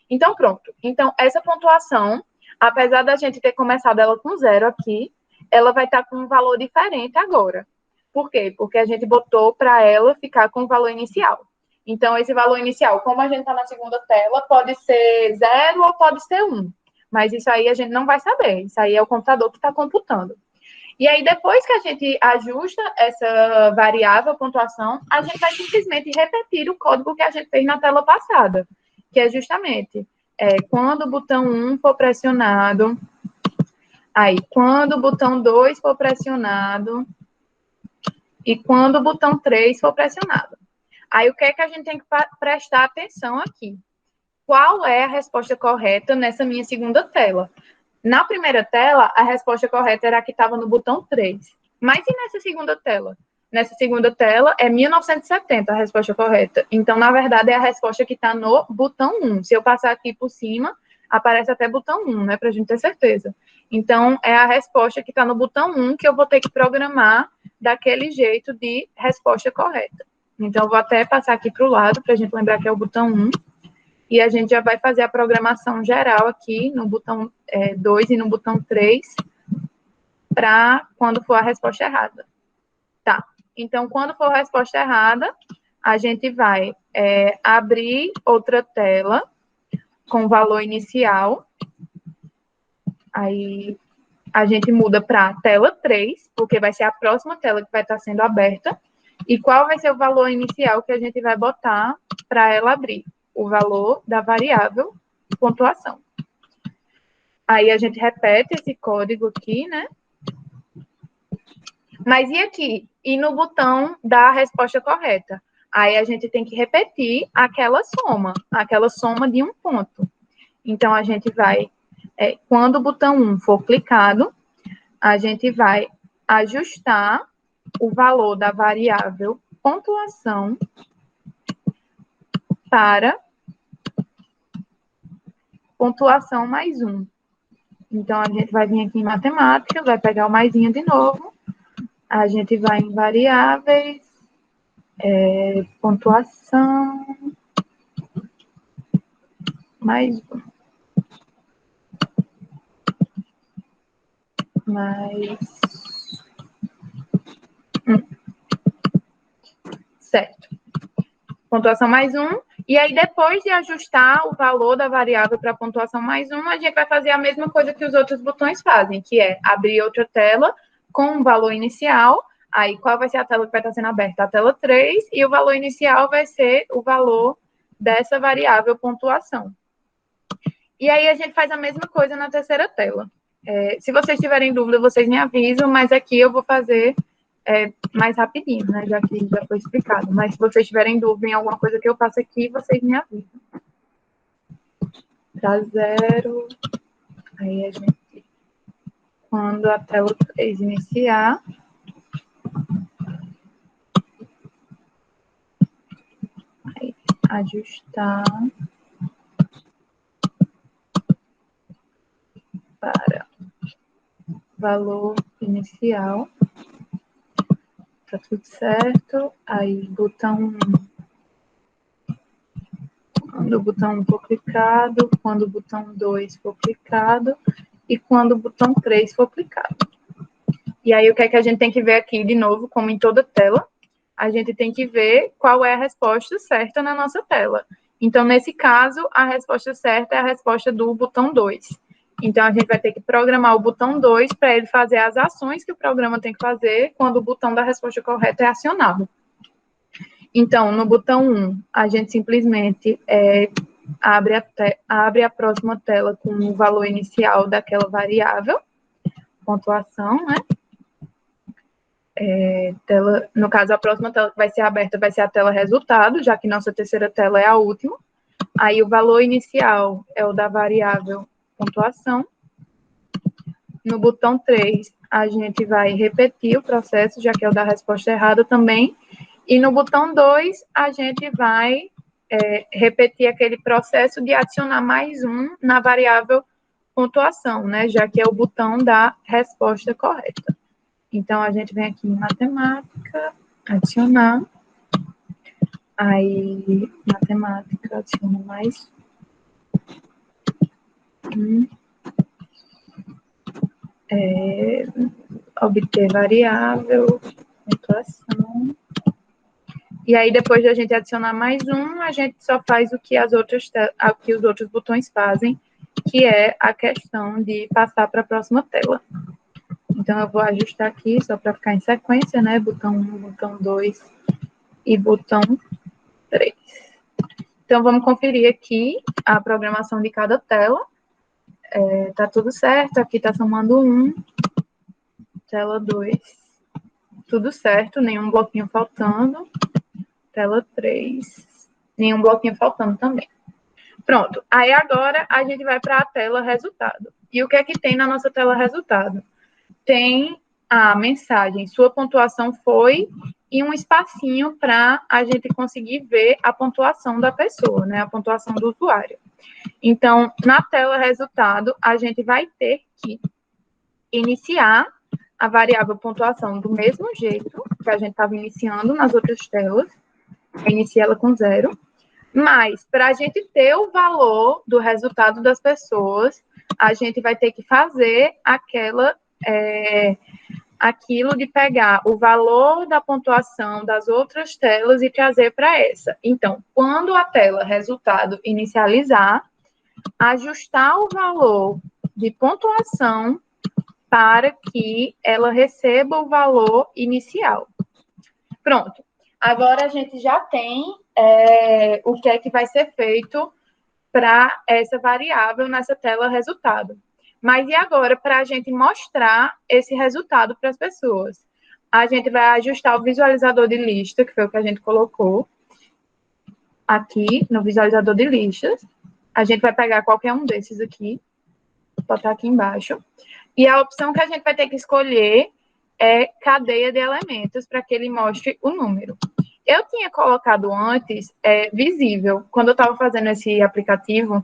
Então, pronto. Então, essa pontuação, apesar da gente ter começado ela com 0 aqui, ela vai estar com um valor diferente agora. Por quê? Porque a gente botou para ela ficar com o valor inicial. Então, esse valor inicial, como a gente está na segunda tela, pode ser 0 ou pode ser 1. Mas isso aí a gente não vai saber. Isso aí é o computador que está computando. E aí, depois que a gente ajusta essa variável pontuação, a gente vai simplesmente repetir o código que a gente fez na tela passada, que é justamente quando o botão 1 for pressionado, aí, quando o botão 2 for pressionado, e quando o botão 3 for pressionado. Aí, o que é que a gente tem que prestar atenção aqui? Qual é a resposta correta nessa minha segunda tela? Na primeira tela, a resposta correta era a que estava no botão 3. Mas e nessa segunda tela? Nessa segunda tela, é 1970 a resposta correta. Então, na verdade, é a resposta que está no botão 1. Se eu passar aqui por cima, aparece até botão 1, né? Para a gente ter certeza. Então, é a resposta que está no botão 1 que eu vou ter que programar daquele jeito de resposta correta. Então, eu vou até passar aqui para o lado, para a gente lembrar que é o botão 1. E a gente já vai fazer a programação geral aqui no botão 2 e no botão 3 para quando for a resposta errada. Tá. Então, quando for a resposta errada, a gente vai abrir outra tela com o valor inicial. Aí, a gente muda para tela 3, porque vai ser a próxima tela que vai estar sendo aberta. E qual vai ser o valor inicial que a gente vai botar para ela abrir? O valor da variável pontuação. Aí a gente repete esse código aqui, né? Mas e aqui? E no botão da resposta correta? Aí a gente tem que repetir aquela soma de um ponto. Então, a gente vai, quando o botão 1 for clicado, a gente vai ajustar o valor da variável pontuação para pontuação mais 1. Então, a gente vai vir aqui em matemática, vai pegar o maisinho de novo, a gente vai em variáveis, pontuação mais 1. Certo. Pontuação mais 1. E aí, depois de ajustar o valor da variável para pontuação mais 1, a gente vai fazer a mesma coisa que os outros botões fazem, que é abrir outra tela com um valor inicial. Aí, qual vai ser a tela que vai estar sendo aberta? A tela 3, e o valor inicial vai ser o valor dessa variável pontuação. E aí, a gente faz a mesma coisa na terceira tela. Se vocês tiverem dúvida, vocês me avisam, mas aqui eu vou fazer mais rapidinho, né? Já que já foi explicado. Mas se vocês tiverem dúvida em alguma coisa que eu faço aqui, vocês me avisam. Para 0. Aí a gente, quando a tela 3 iniciar, aí, ajustar para valor inicial. Tá tudo certo. Aí, botão 1. Quando o botão 1 for clicado, quando o botão 2 for clicado e quando o botão 3 for clicado. E aí, o que é que a gente tem que ver aqui, de novo, como em toda tela? A gente tem que ver qual é a resposta certa na nossa tela. Então, nesse caso, a resposta certa é a resposta do botão 2. Então, a gente vai ter que programar o botão 2 para ele fazer as ações que o programa tem que fazer quando o botão da resposta correta é acionado. Então, no botão 1, a gente simplesmente abre a próxima tela com o valor inicial daquela variável, pontuação, né? No caso, a próxima tela que vai ser aberta vai ser a tela resultado, já que nossa terceira tela é a última. Aí, o valor inicial é o da variável pontuação. No botão 3, a gente vai repetir o processo, já que é o da resposta errada também. E no botão 2, a gente vai repetir aquele processo de adicionar mais 1 na variável pontuação, né? Já que é o botão da resposta correta. Então, a gente vem aqui em matemática, adicionar. Aí, matemática, adiciona mais 1. Obter variável, pontuação. E aí, depois de a gente adicionar mais 1, a gente só faz o que os outros botões fazem, que é a questão de passar para a próxima tela. Então, eu vou ajustar aqui, só para ficar em sequência, né? Botão 1, botão 2 e botão 3. Então, vamos conferir aqui a programação de cada tela. Tá tudo certo, aqui tá somando 1, tela 2, tudo certo, nenhum bloquinho faltando. Tela 3, nenhum bloquinho faltando também. Pronto, aí agora a gente vai para a tela resultado. E o que é que tem na nossa tela resultado? Tem a mensagem, sua pontuação foi, e um espacinho para a gente conseguir ver a pontuação da pessoa, né? A pontuação do usuário. Então, na tela resultado, a gente vai ter que iniciar a variável pontuação do mesmo jeito que a gente estava iniciando nas outras telas. Inicia ela com 0. Mas, para a gente ter o valor do resultado das pessoas, a gente vai ter que fazer aquilo de pegar o valor da pontuação das outras telas e trazer para essa. Então, quando a tela resultado inicializar, ajustar o valor de pontuação para que ela receba o valor inicial. Pronto. Agora a gente já tem o que é que vai ser feito para essa variável nessa tela resultado. Mas e agora, para a gente mostrar esse resultado para as pessoas? A gente vai ajustar o visualizador de lista, que foi o que a gente colocou. aqui no visualizador de listas. A gente vai pegar qualquer um desses aqui, botar aqui embaixo. E a opção que a gente vai ter que escolher é cadeia de elementos, para que ele mostre o número. Eu tinha colocado antes visível. Quando eu estava fazendo esse aplicativo,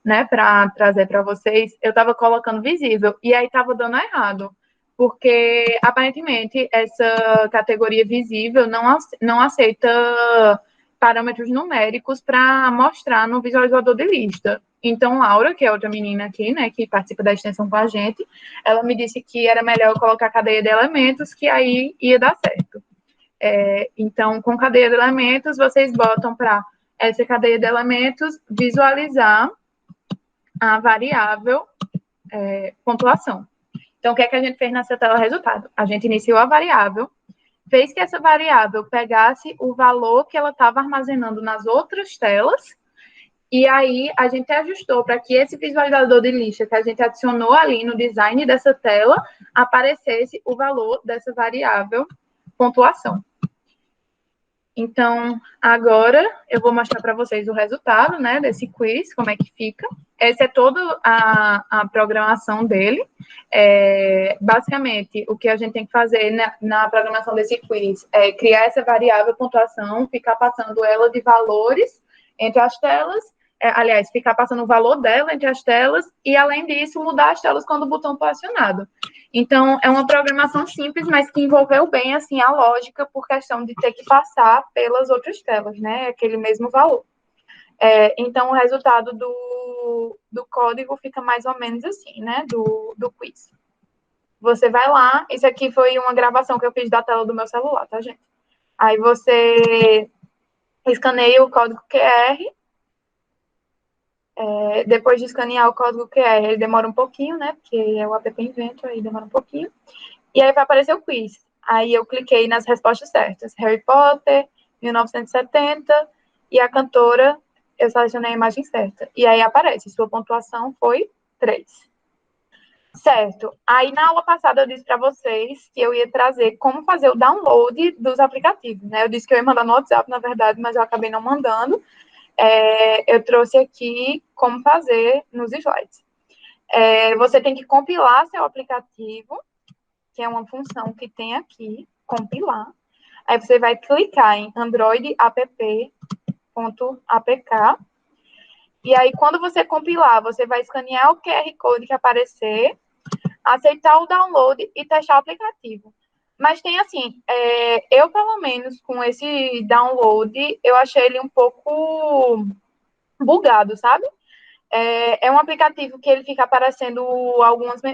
né, para trazer para vocês, eu estava colocando visível, e aí estava dando errado, porque aparentemente essa categoria visível não aceita parâmetros numéricos para mostrar no visualizador de lista. Então, Laura, que é outra menina aqui, né, que participa da extensão com a gente, ela me disse que era melhor eu colocar cadeia de elementos, que aí ia dar certo. Então, com cadeia de elementos, vocês botam para essa cadeia de elementos visualizar a variável pontuação. Então, o que é que a gente fez nessa tela resultado? A gente iniciou a variável, fez que essa variável pegasse o valor que ela estava armazenando nas outras telas, e aí a gente ajustou para que esse visualizador de lista que a gente adicionou ali no design dessa tela aparecesse o valor dessa variável pontuação. Então, agora eu vou mostrar para vocês o resultado, né, desse quiz, como é que fica. Essa é toda a programação dele. Basicamente, o que a gente tem que fazer na programação desse quiz é criar essa variável pontuação, ficar passando ela de valores entre as telas, aliás, ficar passando o valor dela entre as telas, e, além disso, mudar as telas quando o botão for acionado. Então, é uma programação simples, mas que envolveu bem, assim, a lógica, por questão de ter que passar pelas outras telas, né? Aquele mesmo valor. Então, o resultado do código fica mais ou menos assim, né? Do quiz. Você vai lá, isso aqui foi uma gravação que eu fiz da tela do meu celular, tá, gente? Aí você escaneia o código QR. Depois de escanear o código QR, ele demora um pouquinho, né? Porque é o app Invento, aí demora um pouquinho. E aí vai aparecer o quiz. Aí eu cliquei nas respostas certas. Harry Potter, 1970, e a cantora, eu selecionei a imagem certa. E aí aparece, sua pontuação foi 3. Certo. Aí na aula passada eu disse para vocês que eu ia trazer como fazer o download dos aplicativos, né? Eu disse que eu ia mandar no WhatsApp, na verdade, mas eu acabei não mandando. Eu trouxe aqui como fazer nos slides. Você tem que compilar seu aplicativo, que é uma função que tem aqui, compilar. Aí você vai clicar em Android app.apk. E aí, quando você compilar, você vai escanear o QR Code que aparecer, aceitar o download e testar o aplicativo. Mas tem assim, eu pelo menos com esse download, eu achei ele um pouco bugado, sabe? Um aplicativo que ele fica aparecendo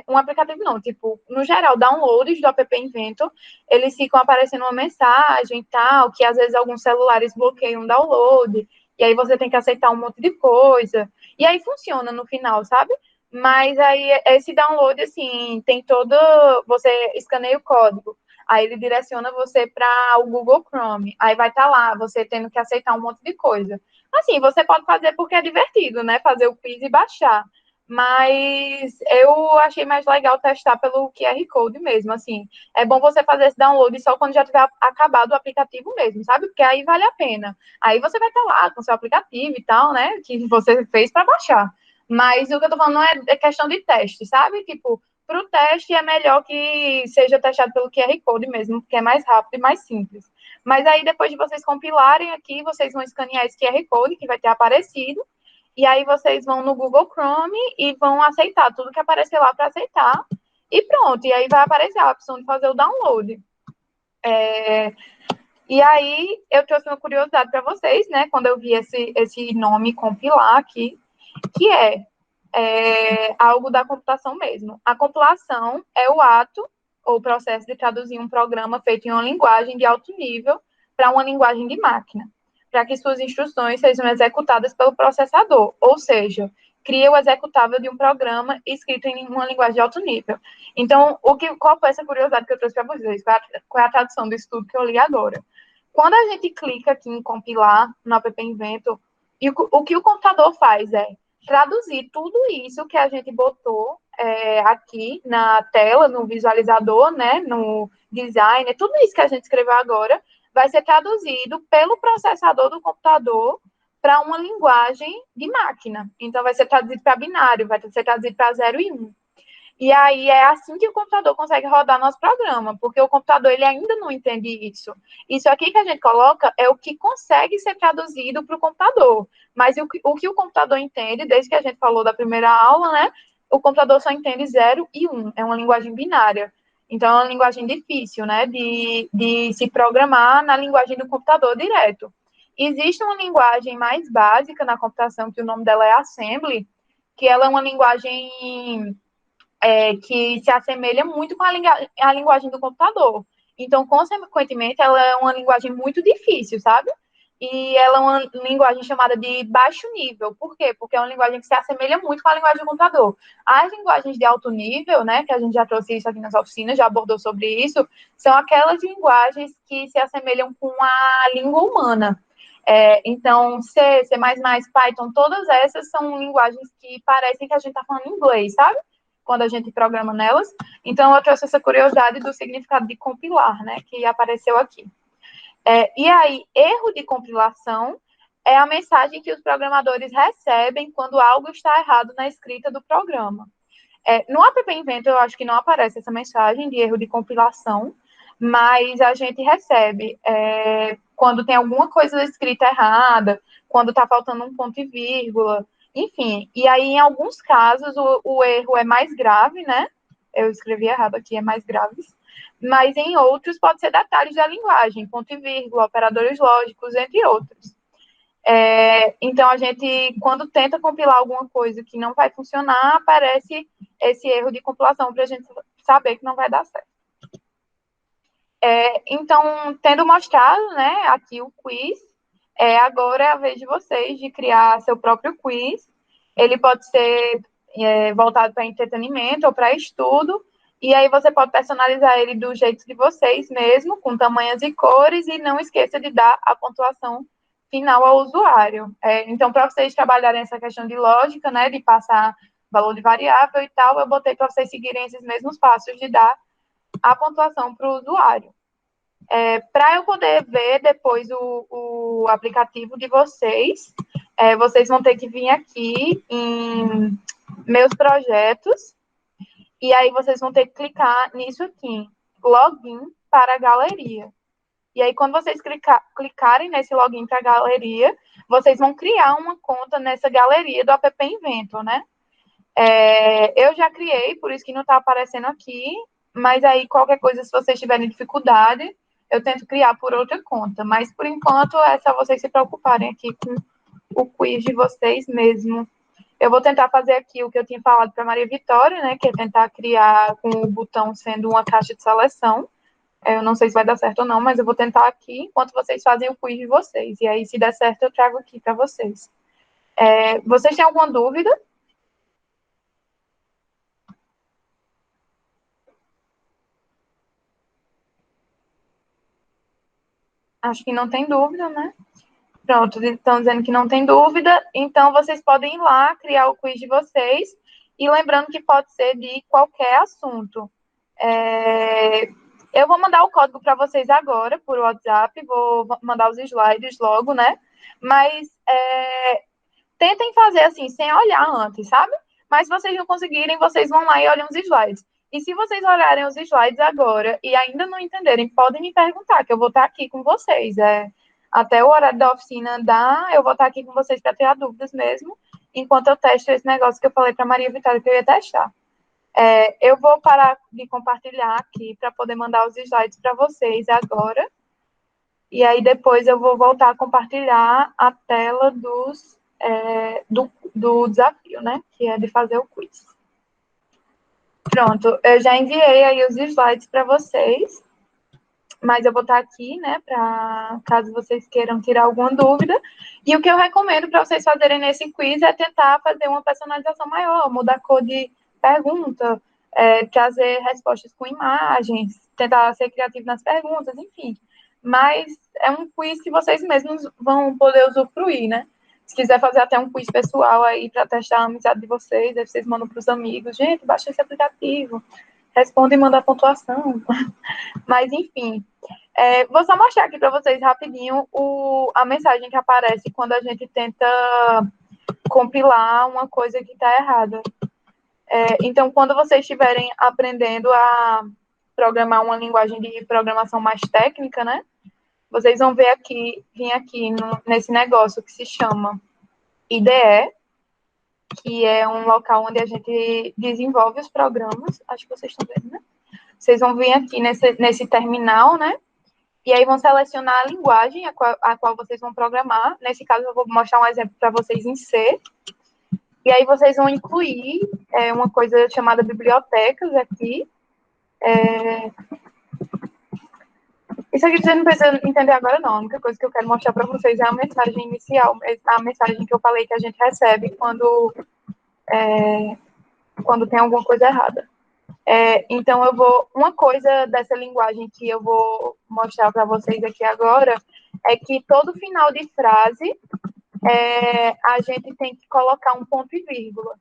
um aplicativo não, tipo, no geral, downloads do app Invento, eles ficam aparecendo uma mensagem e tal, que às vezes alguns celulares bloqueiam o download, e aí você tem que aceitar um monte de coisa, e aí funciona no final, sabe? Mas aí esse download, assim, tem todo, você escaneia o código, aí ele direciona você para o Google Chrome, aí vai estar lá, você tendo que aceitar um monte de coisa. Assim, você pode fazer porque é divertido, né? Fazer o quiz e baixar. Mas eu achei mais legal testar pelo QR Code mesmo, assim. É bom você fazer esse download só quando já tiver acabado o aplicativo mesmo, sabe? Porque aí vale a pena. Aí você vai estar lá com o seu aplicativo e tal, né? Que você fez para baixar. Mas o que eu tô falando não é questão de teste, sabe? Tipo, para o teste é melhor que seja testado pelo QR Code mesmo, porque é mais rápido e mais simples. Mas aí, depois de vocês compilarem aqui, vocês vão escanear esse QR Code que vai ter aparecido, e aí vocês vão no Google Chrome e vão aceitar tudo que aparecer lá para aceitar, e pronto. E aí vai aparecer a opção de fazer o download. E aí, eu trouxe uma curiosidade para vocês, né, quando eu vi esse nome compilar aqui, que é algo da computação mesmo. A compilação é o ato ou processo de traduzir um programa feito em uma linguagem de alto nível para uma linguagem de máquina, para que suas instruções sejam executadas pelo processador, ou seja, cria o executável de um programa escrito em uma linguagem de alto nível. Então, qual foi essa curiosidade que eu trouxe para vocês? Qual é a tradução do estudo que eu li agora? Quando a gente clica aqui em compilar no app Invento, o que o computador faz é traduzir tudo isso que a gente botou aqui na tela, no visualizador, né, no design, tudo isso que a gente escreveu agora, vai ser traduzido pelo processador do computador para uma linguagem de máquina. Então, vai ser traduzido para binário, vai ser traduzido para 0 e 1. E aí é assim que o computador consegue rodar nosso programa, porque o computador ele ainda não entende isso. Isso aqui que a gente coloca é o que consegue ser traduzido para o computador. Mas o que o computador entende, desde que a gente falou da primeira aula, né? O computador só entende 0 e 1. É uma linguagem binária. Então, é uma linguagem difícil, né? De se programar na linguagem do computador direto. Existe uma linguagem mais básica na computação, que o nome dela é Assembly, que ela é uma linguagem que se assemelha muito com a linguagem do computador. Então, consequentemente, ela é uma linguagem muito difícil, sabe? E ela é uma linguagem chamada de baixo nível. Por quê? Porque é uma linguagem que se assemelha muito com a linguagem do computador. As linguagens de alto nível, né, que a gente já trouxe isso aqui nas oficinas, já abordou sobre isso, são aquelas linguagens que se assemelham com a língua humana. Então, C, C++, Python, todas essas são linguagens que parecem que a gente está falando inglês, sabe? Quando a gente programa nelas. Então, eu trouxe essa curiosidade do significado de compilar, né, que apareceu aqui. E aí, erro de compilação é a mensagem que os programadores recebem quando algo está errado na escrita do programa. No App Inventor, eu acho que não aparece essa mensagem de erro de compilação, mas a gente recebe quando tem alguma coisa escrita errada, quando está faltando um ponto e vírgula, enfim. E aí, em alguns casos, o erro é mais grave, né? Eu escrevi errado aqui, é mais grave. Mas em outros pode ser detalhes da linguagem, ponto e vírgula, operadores lógicos, entre outros. Então, a gente, quando tenta compilar alguma coisa que não vai funcionar, aparece esse erro de compilação para a gente saber que não vai dar certo. Então, tendo mostrado, né, aqui o quiz, agora é a vez de vocês de criar seu próprio quiz. Ele pode ser voltado para entretenimento ou para estudo, e aí você pode personalizar ele do jeito de vocês mesmo, com tamanhos e cores, e não esqueça de dar a pontuação final ao usuário. Então, para vocês trabalharem essa questão de lógica, né, de passar valor de variável e tal, eu botei para vocês seguirem esses mesmos passos de dar a pontuação para o usuário. Para eu poder ver depois o aplicativo de vocês, vocês vão ter que vir aqui em meus projetos, e aí vocês vão ter que clicar nisso aqui, login para a galeria. E aí, quando vocês clicarem nesse login para a galeria, vocês vão criar uma conta nessa galeria do App Inventor, né? Eu já criei, por isso que não está aparecendo aqui, mas aí qualquer coisa, se vocês tiverem dificuldade, eu tento criar por outra conta. Mas, por enquanto, é só vocês se preocuparem aqui com o quiz de vocês mesmo. Eu vou tentar fazer aqui o que eu tinha falado para Maria Vitória, né? Que é tentar criar com o botão sendo uma caixa de seleção. Eu não sei se vai dar certo ou não, mas eu vou tentar aqui enquanto vocês fazem o quiz de vocês. E aí, se der certo, eu trago aqui para vocês. Vocês têm alguma dúvida? Acho que não tem dúvida, né? Pronto, estão dizendo que não tem dúvida. Então, vocês podem ir lá, criar o quiz de vocês. E lembrando que pode ser de qualquer assunto. Eu vou mandar o código para vocês agora, por WhatsApp. Vou mandar os slides logo, né? Mas tentem fazer assim, sem olhar antes, sabe? Mas se vocês não conseguirem, vocês vão lá e olham os slides. E se vocês olharem os slides agora e ainda não entenderem, podem me perguntar, que eu vou estar aqui com vocês. Até o horário da oficina dá, eu vou estar aqui com vocês para tirar dúvidas mesmo, enquanto eu testo esse negócio que eu falei para Maria Vitória que eu ia testar. Eu vou parar de compartilhar aqui para poder mandar os slides para vocês agora. E aí depois eu vou voltar a compartilhar a tela do desafio, né? Que é de fazer o quiz. Pronto, eu já enviei aí os slides para vocês, mas eu vou estar aqui, né, para caso vocês queiram tirar alguma dúvida. E o que eu recomendo para vocês fazerem nesse quiz é tentar fazer uma personalização maior, mudar a cor de pergunta, trazer respostas com imagens, tentar ser criativo nas perguntas, enfim. Mas é um quiz que vocês mesmos vão poder usufruir, né? Se quiser fazer até um quiz pessoal aí para testar a amizade de vocês, aí vocês mandam para os amigos, gente, baixa esse aplicativo. responde e manda a pontuação. Mas, enfim, vou só mostrar aqui para vocês rapidinho a mensagem que aparece quando a gente tenta compilar uma coisa que está errada. Então, quando vocês estiverem aprendendo a programar uma linguagem de programação mais técnica, né? Vocês vão vir aqui nesse negócio que se chama IDE, que é um local onde a gente desenvolve os programas. Acho que vocês estão vendo, né? Vocês vão vir aqui nesse terminal, né? E aí vão selecionar a linguagem a qual vocês vão programar. Nesse caso, eu vou mostrar um exemplo para vocês em C. E aí vocês vão incluir uma coisa chamada bibliotecas aqui. Isso aqui você não precisa entender agora, não. A única coisa que eu quero mostrar para vocês é a mensagem inicial, a mensagem que eu falei que a gente recebe quando tem alguma coisa errada. Então, uma coisa dessa linguagem que eu vou mostrar para vocês aqui agora é que todo final de frase a gente tem que colocar um ponto e vírgula.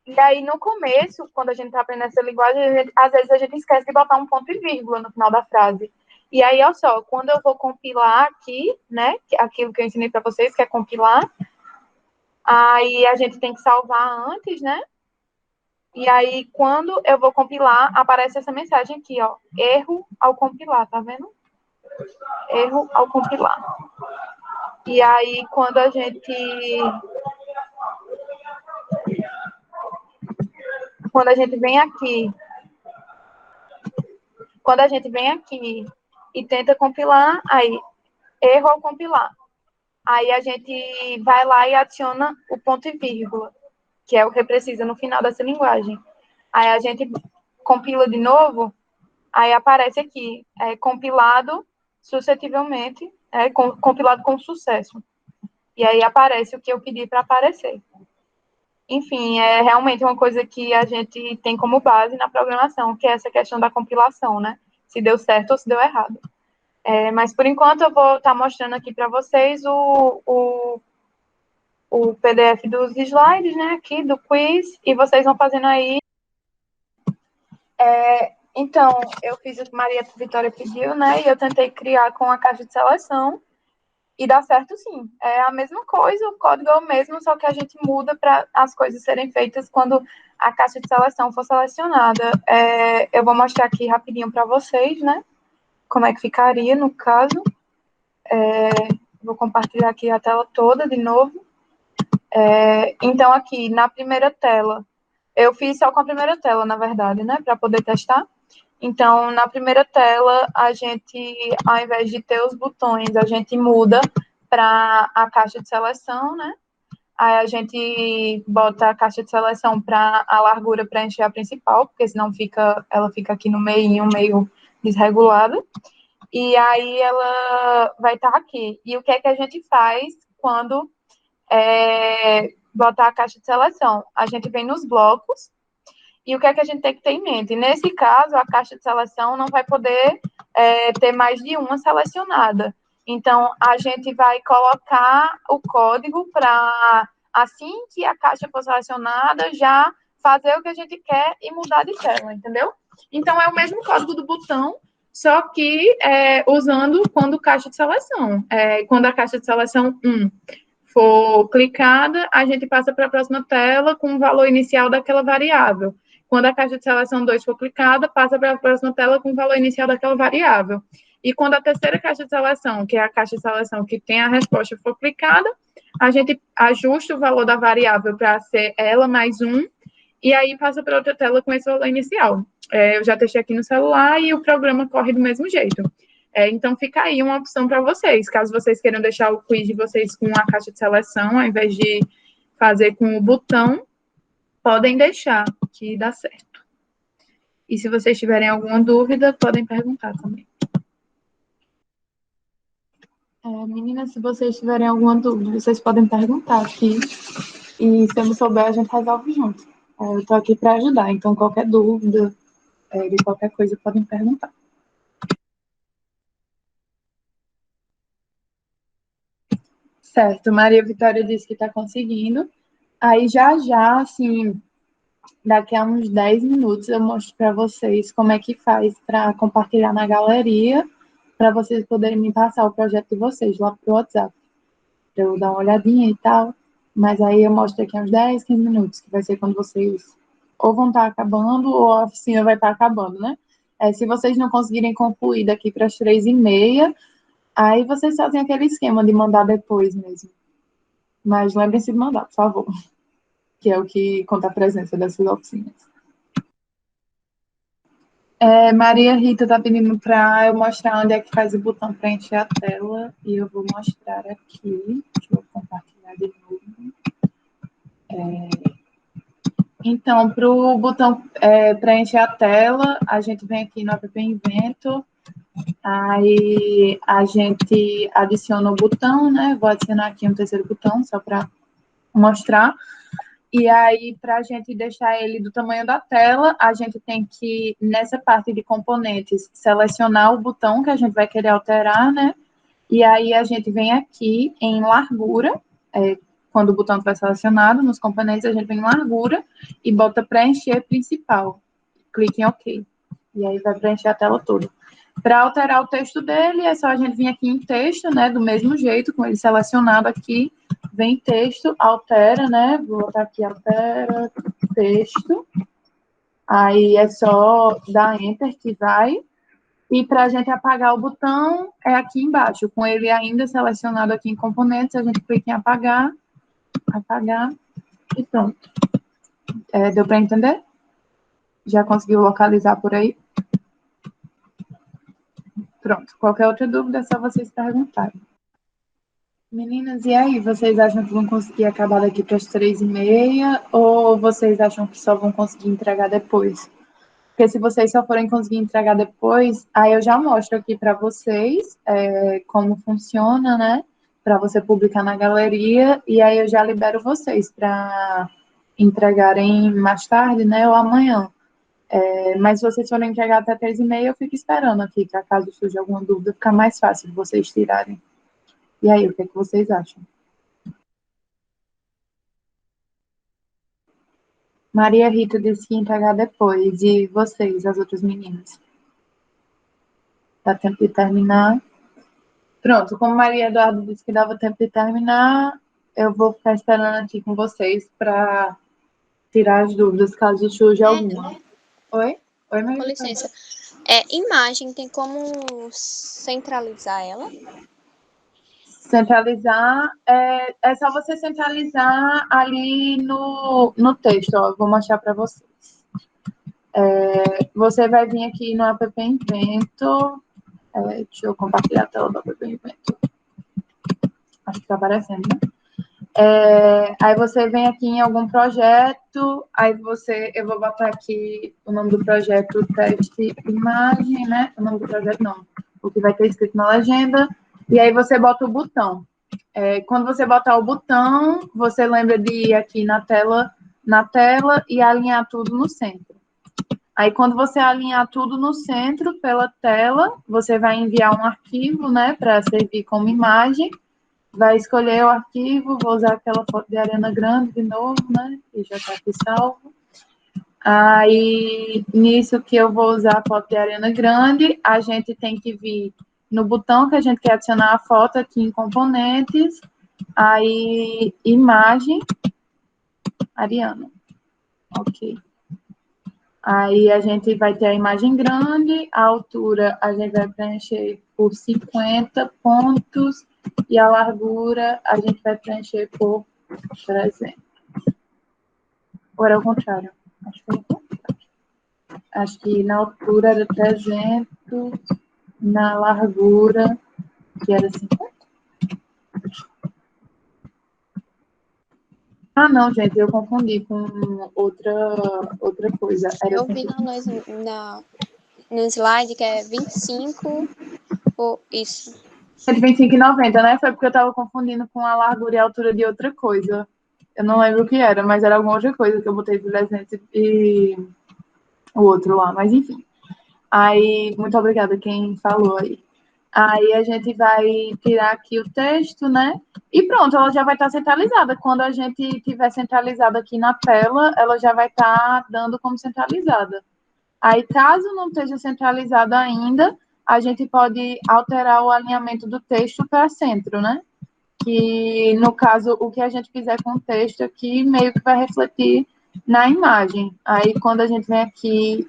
E aí, no começo, quando a gente está aprendendo essa linguagem, às vezes a gente esquece de botar um ponto e vírgula no final da frase. E aí, olha só, quando eu vou compilar aqui, né, aquilo que eu ensinei para vocês, que é compilar, aí a gente tem que salvar antes, né? E aí, quando eu vou compilar, aparece essa mensagem aqui, ó, erro ao compilar, tá vendo? Erro ao compilar. E aí, quando a gente vem aqui e tenta compilar, aí, erro ao compilar. Aí a gente vai lá e adiciona o ponto e vírgula, que é o que precisa no final dessa linguagem. Aí a gente compila de novo, aí aparece aqui, compilado suscetivelmente, compilado com sucesso. E aí aparece o que eu pedi para aparecer. Enfim, é realmente uma coisa que a gente tem como base na programação, que é essa questão da compilação, né? Se deu certo ou se deu errado. Mas, por enquanto, eu vou estar mostrando aqui para vocês o PDF dos slides, né, aqui, do quiz, e vocês vão fazendo aí. Então, eu fiz o que Maria Vitória pediu, né, e eu tentei criar com a caixa de seleção, e dá certo sim. É a mesma coisa, o código é o mesmo, só que a gente muda para as coisas serem feitas quando a caixa de seleção for selecionada. Eu vou mostrar aqui rapidinho para vocês, né, como é que ficaria no caso. Vou compartilhar aqui a tela toda de novo. Então, aqui na primeira tela, eu fiz só com a primeira tela, na verdade, né, para poder testar. Então, na primeira tela, a gente, ao invés de ter os botões, a gente muda para a caixa de seleção, né? Aí a gente bota a caixa de seleção para a largura preencher a principal, porque senão ela fica aqui no meio desregulada. E aí ela vai estar aqui. E o que é que a gente faz quando botar a caixa de seleção? A gente vem nos blocos, e o que é que a gente tem que ter em mente? Nesse caso, a caixa de seleção não vai poder ter mais de uma selecionada. Então, a gente vai colocar o código para, assim que a caixa for selecionada, já fazer o que a gente quer e mudar de tela, entendeu? Então, é o mesmo código do botão, só que usando quando caixa de seleção. Quando a caixa de seleção 1 for clicada, a gente passa para a próxima tela com o valor inicial daquela variável. Quando a caixa de seleção 2 for clicada, passa para a próxima tela com o valor inicial daquela variável. E quando a terceira caixa de seleção, que é a caixa de seleção que tem a resposta, for clicada, a gente ajusta o valor da variável para ser ela mais 1, e aí passa para outra tela com esse valor inicial. Eu já testei aqui no celular e o programa corre do mesmo jeito. Então, fica aí uma opção para vocês, caso vocês queiram deixar o quiz de vocês com a caixa de seleção, ao invés de fazer com o botão, podem deixar, que dá certo. E se vocês tiverem alguma dúvida, podem perguntar também. Meninas, se vocês tiverem alguma dúvida, vocês podem perguntar aqui. E se eu não souber, a gente resolve junto. Eu estou aqui para ajudar, então qualquer dúvida de qualquer coisa, podem perguntar. Certo, Maria Vitória disse que está conseguindo. Aí já, assim, daqui a uns 10 minutos eu mostro para vocês como é que faz para compartilhar na galeria, para vocês poderem me passar o projeto de vocês lá pro WhatsApp, para eu dar uma olhadinha e tal. Mas aí eu mostro daqui a uns 10, 15 minutos, que vai ser quando vocês ou vão estar acabando ou a oficina vai estar acabando, né? Se vocês não conseguirem concluir daqui para as 3h30, aí vocês fazem aquele esquema de mandar depois mesmo. Mas lembrem-se de mandar, por favor, que é o que conta a presença dessas oficinas. Maria Rita está pedindo para eu mostrar onde é que faz o botão para encher a tela, e eu vou mostrar aqui. Deixa eu compartilhar de novo. Então, para o botão preencher a tela, a gente vem aqui no app Invento, aí a gente adiciona o botão, né? Vou adicionar aqui um terceiro botão, só para mostrar. E aí, para a gente deixar ele do tamanho da tela, a gente tem que, nessa parte de componentes, selecionar o botão que a gente vai querer alterar, né? E aí a gente vem aqui em largura, quando o botão estiver selecionado, nos componentes, a gente vem em largura e bota preencher principal. Clique em OK. E aí vai preencher a tela toda. Para alterar o texto dele, é só a gente vir aqui em texto, né? Do mesmo jeito, com ele selecionado aqui, vem texto, altera, né? Vou botar aqui, altera texto. Aí é só dar Enter que vai. E para a gente apagar o botão, é aqui embaixo. Com ele ainda selecionado aqui em componentes, a gente clica em apagar, apagar e pronto. Deu para entender? Já conseguiu localizar por aí? Pronto. Qualquer outra dúvida é só vocês perguntarem. Meninas, e aí? Vocês acham que vão conseguir acabar daqui para as 3h30 ou vocês acham que só vão conseguir entregar depois? Porque se vocês só forem conseguir entregar depois, aí eu já mostro aqui para vocês como funciona, né? Para você publicar na galeria, e aí eu já libero vocês para entregarem mais tarde, né? Ou amanhã. Mas se vocês forem entregar até 3h30, eu fico esperando aqui, para caso surja alguma dúvida, ficar mais fácil de vocês tirarem. E aí, o que é que vocês acham? Maria Rita disse que ia entregar depois. E vocês, as outras meninas? Dá tempo de terminar? Pronto, como Maria Eduardo disse que dava tempo de terminar, eu vou ficar esperando aqui com vocês para tirar as dúvidas, caso surja alguma. Oi? Oi, Maria? Com licença. Imagem, tem como centralizar ela? Centralizar, é só você centralizar ali no texto, ó, eu vou mostrar para vocês. Você vai vir aqui no app Invento, deixa eu compartilhar a tela do app Invento. Acho que está aparecendo, né? Aí você vem aqui em algum projeto, eu vou botar aqui o nome do projeto, teste imagem, né? O nome do projeto não, o que vai ter escrito na legenda, e aí você bota o botão. Quando você botar o botão, você lembra de ir aqui na tela e alinhar tudo no centro. Aí, quando você alinhar tudo no centro, pela tela, você vai enviar um arquivo, né, para servir como imagem. Vai escolher o arquivo, vou usar aquela foto de Ariana Grande de novo, né, que já está aqui salvo. Aí, nisso que eu vou usar a foto de Ariana Grande, a gente tem que vir no botão que a gente quer adicionar a foto aqui em componentes, aí, imagem, Ariana. Ok. Aí a gente vai ter a imagem grande, a altura a gente vai preencher por 50 pontos e a largura a gente vai preencher por 300. Ou era o contrário? Acho que foi o contrário. Acho que na altura era 300, na largura que era 50. Ah, não, gente, eu confundi com outra coisa. Eu vi no slide que é 25, ou isso. 125,90, né? Foi porque eu tava confundindo com a largura e a altura de outra coisa. Eu não lembro o que era, mas era alguma outra coisa que eu botei de 300 e o outro lá, mas enfim. Aí, muito obrigada quem falou aí. Aí a gente vai tirar aqui o texto, né? E pronto, ela já vai estar centralizada. Quando a gente tiver centralizada aqui na tela, ela já vai estar dando como centralizada. Aí, caso não esteja centralizada ainda, a gente pode alterar o alinhamento do texto para centro, né? Que, no caso, o que a gente fizer com o texto aqui, meio que vai refletir na imagem. Aí, quando a gente vem aqui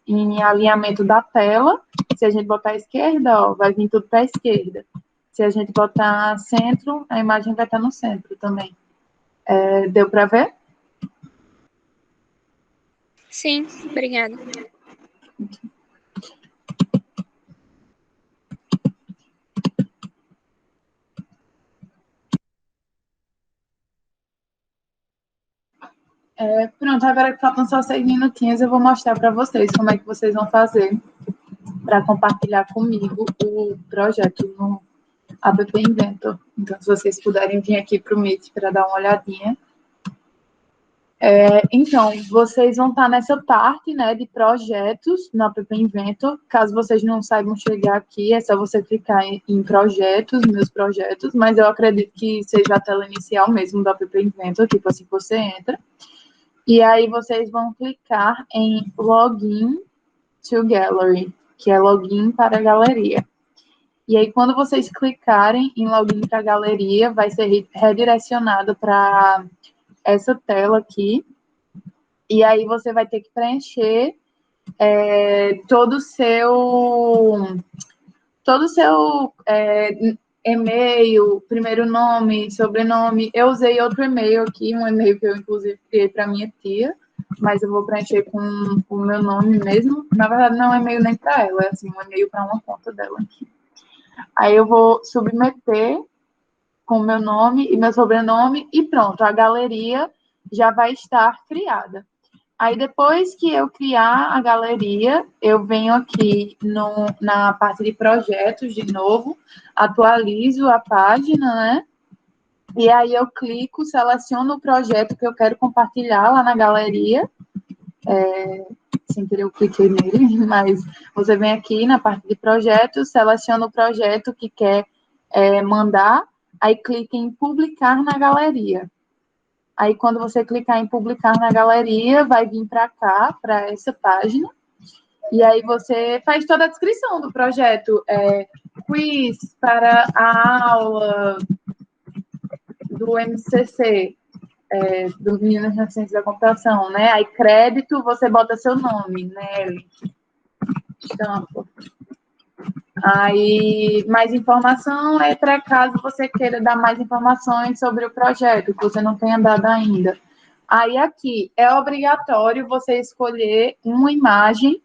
em alinhamento da tela, se a gente botar à esquerda, ó, vai vir tudo para a esquerda. Se a gente botar centro, a imagem vai estar no centro também. Deu para ver? Sim, obrigada. Pronto, agora que faltam só 6 minutinhos, eu vou mostrar para vocês como é que vocês vão fazer para compartilhar comigo o projeto no App Inventor. Então, se vocês puderem vir aqui para o Meet para dar uma olhadinha. Então, vocês vão estar nessa parte, né, de projetos no App Inventor. Caso vocês não saibam chegar aqui, é só você clicar em projetos, meus projetos, mas eu acredito que seja a tela inicial mesmo do App Inventor, tipo assim que você entra. E aí vocês vão clicar em Login to Gallery, que é login para a galeria. E aí, quando vocês clicarem em login para a galeria, vai ser redirecionado para essa tela aqui. E aí você vai ter que preencher todo o seu e-mail, primeiro nome, sobrenome. Eu usei outro e-mail aqui, um e-mail que eu, inclusive, criei para minha tia, mas eu vou preencher com o meu nome mesmo. Na verdade, não é um e-mail nem para ela, é assim, um e-mail para uma conta dela aqui. Aí eu vou submeter com o meu nome e meu sobrenome e pronto, a galeria já vai estar criada. Aí depois que eu criar a galeria, eu venho aqui na parte de projetos de novo, atualizo a página, né? E aí eu clico, seleciono o projeto que eu quero compartilhar lá na galeria. Sem querer eu cliquei nele, mas você vem aqui na parte de projetos, seleciona o projeto que quer mandar, aí clica em publicar na galeria. Aí, quando você clicar em publicar na galeria, vai vir para cá, para essa página, e aí você faz toda a descrição do projeto, quiz para a aula do MCC, do Meninas na Ciência da Computação, né? Aí, crédito, você bota seu nome, né? Estampa. Aí, mais informação é para caso você queira dar mais informações sobre o projeto, que você não tenha dado ainda. Aí, aqui, é obrigatório você escolher uma imagem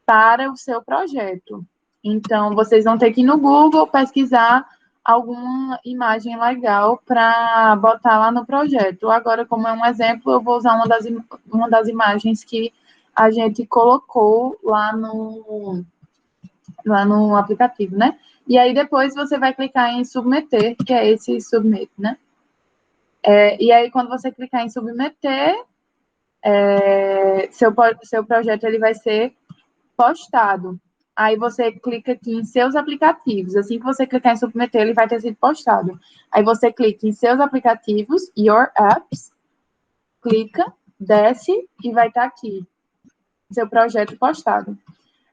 para o seu projeto. Então, vocês vão ter que ir no Google pesquisar alguma imagem legal para botar lá no projeto. Agora, como é um exemplo, eu vou usar uma das imagens que a gente colocou lá no aplicativo, né? E aí depois você vai clicar em submeter, que é esse submit, né? E aí quando você clicar em submeter, seu projeto ele vai ser postado. Aí você clica aqui em seus aplicativos. Assim que você clicar em submeter, ele vai ter sido postado. Aí você clica em seus aplicativos, your apps, clica, desce e vai estar aqui, seu projeto postado.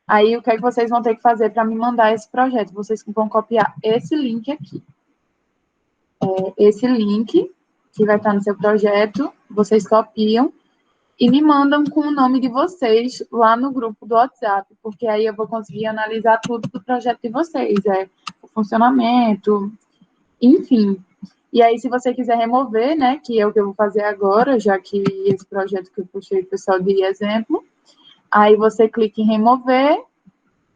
Aí, o que é que vocês vão ter que fazer para me mandar esse projeto? Vocês vão copiar esse link aqui. Esse link, que vai estar no seu projeto, vocês copiam e me mandam com o nome de vocês lá no grupo do WhatsApp, porque aí eu vou conseguir analisar tudo do projeto de vocês, o funcionamento, enfim. E aí, se você quiser remover, né, que é o que eu vou fazer agora, já que esse projeto que eu puxei foi só de exemplo, aí você clica em remover,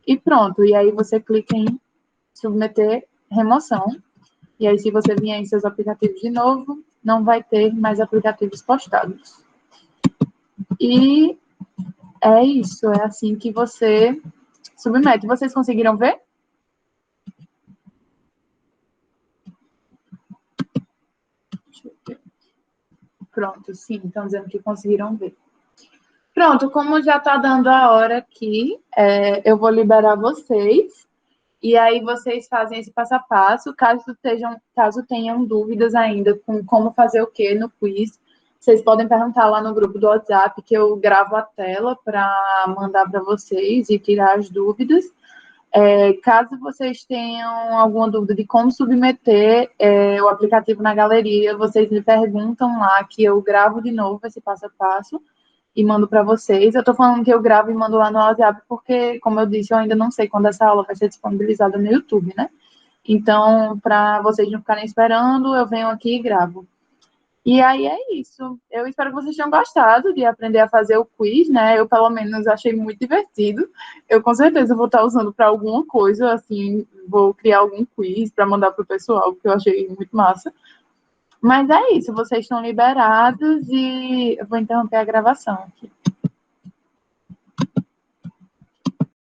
e pronto. E aí você clica em submeter remoção. E aí, se você vier em seus aplicativos de novo, não vai ter mais aplicativos postados. E é isso, é assim que você submete. Vocês conseguiram ver? Pronto, sim, estão dizendo que conseguiram ver. Pronto, como já está dando a hora aqui, eu vou liberar vocês. E aí vocês fazem esse passo a passo, caso tenham dúvidas ainda com como fazer o que no quiz, vocês podem perguntar lá no grupo do WhatsApp, que eu gravo a tela para mandar para vocês e tirar as dúvidas. Caso vocês tenham alguma dúvida de como submeter o aplicativo na galeria, vocês me perguntam lá, que eu gravo de novo esse passo a passo e mando para vocês. Eu estou falando que eu gravo e mando lá no WhatsApp, porque, como eu disse, eu ainda não sei quando essa aula vai ser disponibilizada no YouTube, né? Então, para vocês não ficarem esperando, eu venho aqui e gravo. E aí é isso. Eu espero que vocês tenham gostado de aprender a fazer o quiz, né? Eu, pelo menos, achei muito divertido. Eu, com certeza, vou estar usando para alguma coisa, assim, vou criar algum quiz para mandar para o pessoal, porque eu achei muito massa. Mas é isso, vocês estão liberados e eu vou interromper a gravação aqui.